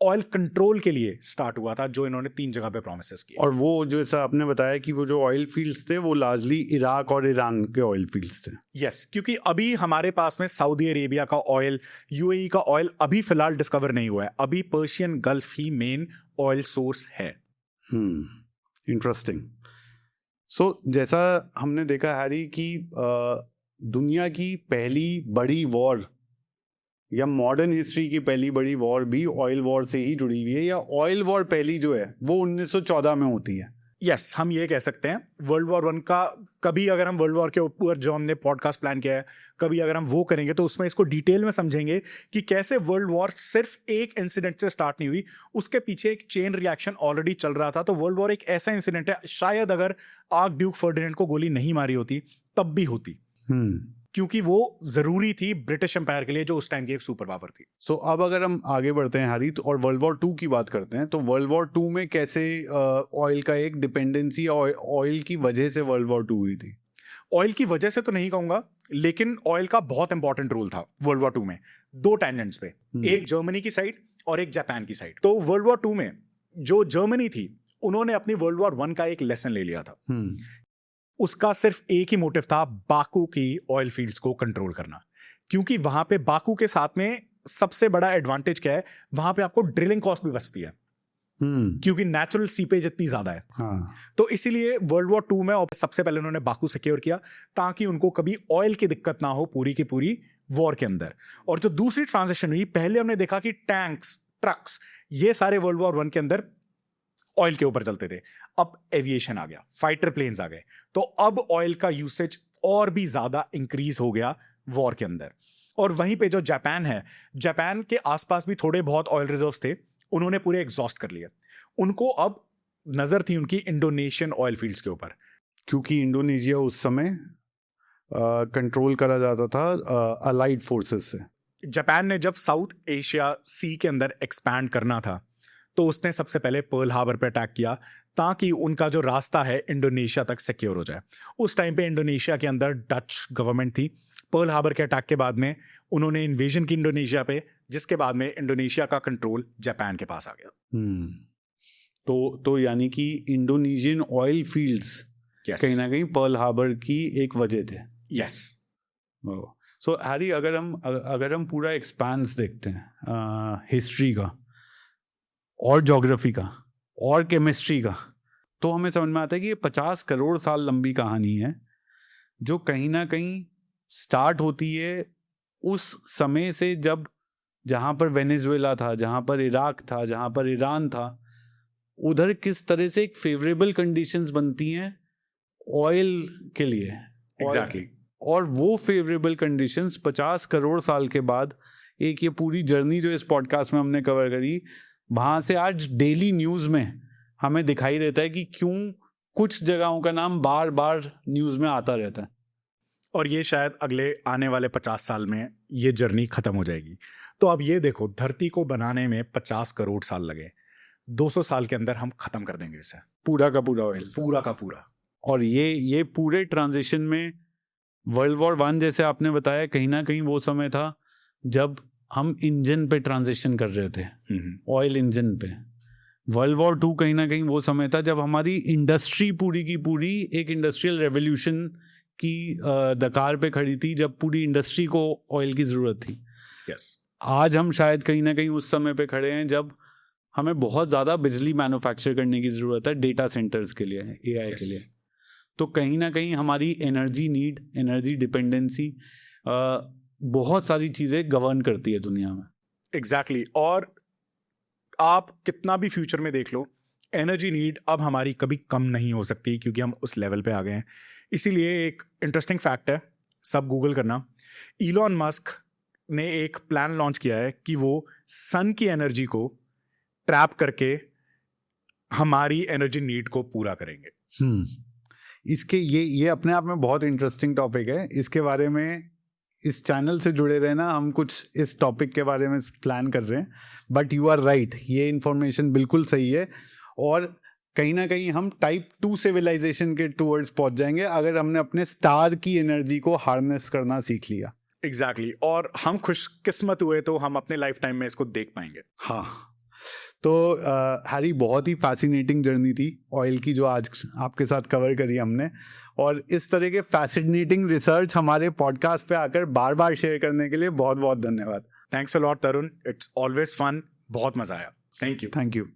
ऑयल कंट्रोल के लिए स्टार्ट हुआ था, जो इन्होंने 3 जगह पे प्रोमिसेस किए। और वो जैसा आपने बताया कि वो जो ऑयल फील्ड्स थे वो लार्जली इराक और ईरान के ऑयल फील्ड्स थे। यस, क्योंकि अभी हमारे पास में सऊदी अरेबिया का ऑयल, यूएई का ऑयल अभी फिलहाल डिस्कवर नहीं हुआ है। अभी पर्शियन गल्फ ही मेन ऑयल सोर्स है। इंटरेस्टिंग। सो जैसा हमने देखा हैरी कि दुनिया की पहली बड़ी वॉर या मॉडर्न हिस्ट्री की पहली बड़ी वॉर भी ऑयल वॉर से ही जुड़ी हुई है, या ऑयल वॉर पहली जो है वो 1914 में होती है। यस, हम ये कह सकते हैं। वर्ल्ड वॉर 1 का कभी अगर हम वर्ल्ड वॉर के ऊपर जो हमने पॉडकास्ट प्लान किया है, कभी अगर हम वो करेंगे तो उसमें इसको डिटेल में समझेंगे कि कैसे वर्ल्ड वॉर सिर्फ एक इंसिडेंट से स्टार्ट नहीं हुई, उसके पीछे एक चेन रिएक्शन ऑलरेडी चल रहा था। तो वर्ल्ड वॉर एक ऐसा इंसिडेंट है, शायद अगर आर्क ड्यूक फर्डिनेंड को गोली नहीं मारी होती तब भी होती, क्योंकि वो जरूरी थी ब्रिटिश एम्पायर के लिए, जो उस टाइम की एक सुपर पावर थी। सो अब अगर हम आगे बढ़ते हैं हैरी, और वर्ल्ड वॉर 2 की बात करते हैं, तो वर्ल्ड वॉर 2 में कैसे ऑयल का एक डिपेंडेंसी, ऑयल की वजह से वर्ल्ड वॉर 2 हुई थी? ऑयल की वजह से तो नहीं कहूंगा, लेकिन ऑयल का बहुत इंपॉर्टेंट रोल था वर्ल्ड वॉर 2 में, 2 टैंजेंट्स पे, एक जर्मनी की साइड और एक जापान की साइड। तो वर्ल्ड वॉर 2 में जो जर्मनी थी, उन्होंने अपनी वर्ल्ड वॉर 1 का एक लेसन ले लिया था। उसका सिर्फ एक ही मोटिव था, बाकू की ऑयल फील्ड्स को कंट्रोल करना, क्योंकि वहां पे बाकू के साथ में सबसे बड़ा एडवांटेज क्या है, वहां पे आपको ड्रिलिंग कॉस्ट भी बचती है, क्योंकि नेचुरल सीपेज इतनी ज्यादा है। तो इसीलिए वर्ल्ड वॉर 2 में सबसे पहले उन्होंने बाकू सिक्योर किया, ताकि उनको कभी ऑयल की दिक्कत ना हो पूरी की पूरी वॉर के अंदर। और जो दूसरी ट्रांजिशन हुई, पहले हमने देखा कि टैंक्स, ट्रक्स, ये सारे वर्ल्ड वॉर 1 के अंदर ऑयल के ऊपर चलते थे। अब एविएशन आ गया, फाइटर प्लेन्स आ गए, तो अब ऑयल का यूसेज और भी ज्यादा इंक्रीज हो गया वॉर के अंदर। और वहीं पे जो जापान है, जापान के आसपास भी थोड़े बहुत ऑयल रिजर्व्स थे, उन्होंने पूरे एग्जॉस्ट कर लिए। उनको अब नजर थी उनकी इंडोनेशियन ऑयल फील्ड्स के ऊपर, क्योंकि इंडोनेशिया उस समय कंट्रोल करा जाता था अलाइड फोर्सेस से। जापान ने जब साउथ एशिया सी के अंदर एक्सपैंड करना था, तो उसने सबसे पहले पर्ल हार्बर पे अटैक किया, ताकि उनका जो रास्ता है इंडोनेशिया तक सिक्योर हो जाए। उस टाइम पे इंडोनेशिया के अंदर डच गवर्नमेंट थी। पर्ल हार्बर के अटैक के बाद में उन्होंने इन्वेजन की इंडोनेशिया पे, जिसके बाद में इंडोनेशिया का कंट्रोल जापान के पास आ गया। तो यानी कि इंडोनेशियन ऑयल फील्ड्स कहीं ना कहीं पर्ल हार्बर की एक वजह थे। यस। सो हैरी, अगर हम पूरा एक्सपांस देखते हैं हिस्ट्री का और ज्योग्राफी का और केमिस्ट्री का, तो हमें समझ में आता है कि ये 50 करोड़ साल लंबी कहानी है, जो कहीं ना कहीं स्टार्ट होती है उस समय से, जब जहाँ पर वेनेजुएला था, जहाँ पर इराक था, जहाँ पर ईरान था, उधर किस तरह से एक फेवरेबल कंडीशंस बनती हैं ऑयल के लिए। एग्जैक्टली। और वो फेवरेबल कंडीशंस 50 करोड़ साल के बाद, एक ये पूरी जर्नी जो इस पॉडकास्ट में हमने कवर करी, वहाँ से आज डेली न्यूज़ में हमें दिखाई देता है कि क्यों कुछ जगहों का नाम बार बार न्यूज़ में आता रहता है। और ये शायद अगले आने वाले 50 साल में ये जर्नी खत्म हो जाएगी। तो अब ये देखो, धरती को बनाने में 50 करोड़ साल लगे, 200 साल के अंदर हम खत्म कर देंगे इसे, पूरा का पूरा ऑयल, पूरा का पूरा। और ये पूरे ट्रांजिशन में वर्ल्ड वॉर 1, जैसे आपने बताया, कहीं ना कहीं वो समय था जब हम इंजन पे ट्रांजिशन कर रहे थे, ऑयल इंजन पे। वर्ल्ड वॉर 2 कहीं ना कहीं वो समय था जब हमारी इंडस्ट्री पूरी की पूरी एक इंडस्ट्रियल रेवोल्यूशन की दकार पे खड़ी थी, जब पूरी इंडस्ट्री को ऑयल की ज़रूरत थी। यस, आज हम शायद कहीं ना कहीं उस समय पे खड़े हैं जब हमें बहुत ज़्यादा बिजली मैन्युफैक्चर करने की ज़रूरत है डेटा सेंटर्स के लिए, एआई के लिए। तो कहीं ना कहीं हमारी एनर्जी नीड, एनर्जी डिपेंडेंसी बहुत सारी चीज़ें गवर्न करती है दुनिया में। एग्जैक्टली। और आप कितना भी फ्यूचर में देख लो, एनर्जी नीड अब हमारी कभी कम नहीं हो सकती, क्योंकि हम उस लेवल पे आ गए हैं। इसीलिए एक इंटरेस्टिंग फैक्ट है, सब गूगल करना, इलॉन मस्क ने एक प्लान लॉन्च किया है कि वो सन की एनर्जी को ट्रैप करके हमारी एनर्जी नीड को पूरा करेंगे। इसके ये अपने आप में बहुत इंटरेस्टिंग टॉपिक है। इसके बारे में इस चैनल से जुड़े रहना, हम कुछ इस टॉपिक के बारे में प्लान कर रहे हैं। बट यू आर राइट, ये इन्फॉर्मेशन बिल्कुल सही है। और कहीं ना कहीं हम टाइप 2 सिविलाइजेशन के टूवर्ड्स पहुंच जाएंगे अगर हमने अपने स्टार की एनर्जी को हार्नेस करना सीख लिया। एग्जैक्टली। और हम खुशकिस्मत हुए तो हम अपने लाइफ टाइम में इसको देख पाएंगे। हाँ, तो हैरी, बहुत ही फैसिनेटिंग जर्नी थी ऑयल की जो आज आपके साथ कवर करी हमने। और इस तरह के फैसिनेटिंग रिसर्च हमारे पॉडकास्ट पे आकर बार बार शेयर करने के लिए बहुत बहुत धन्यवाद। Thanks a lot Tarun, it's always fun, बहुत मजा आया। Thank you. Thank you.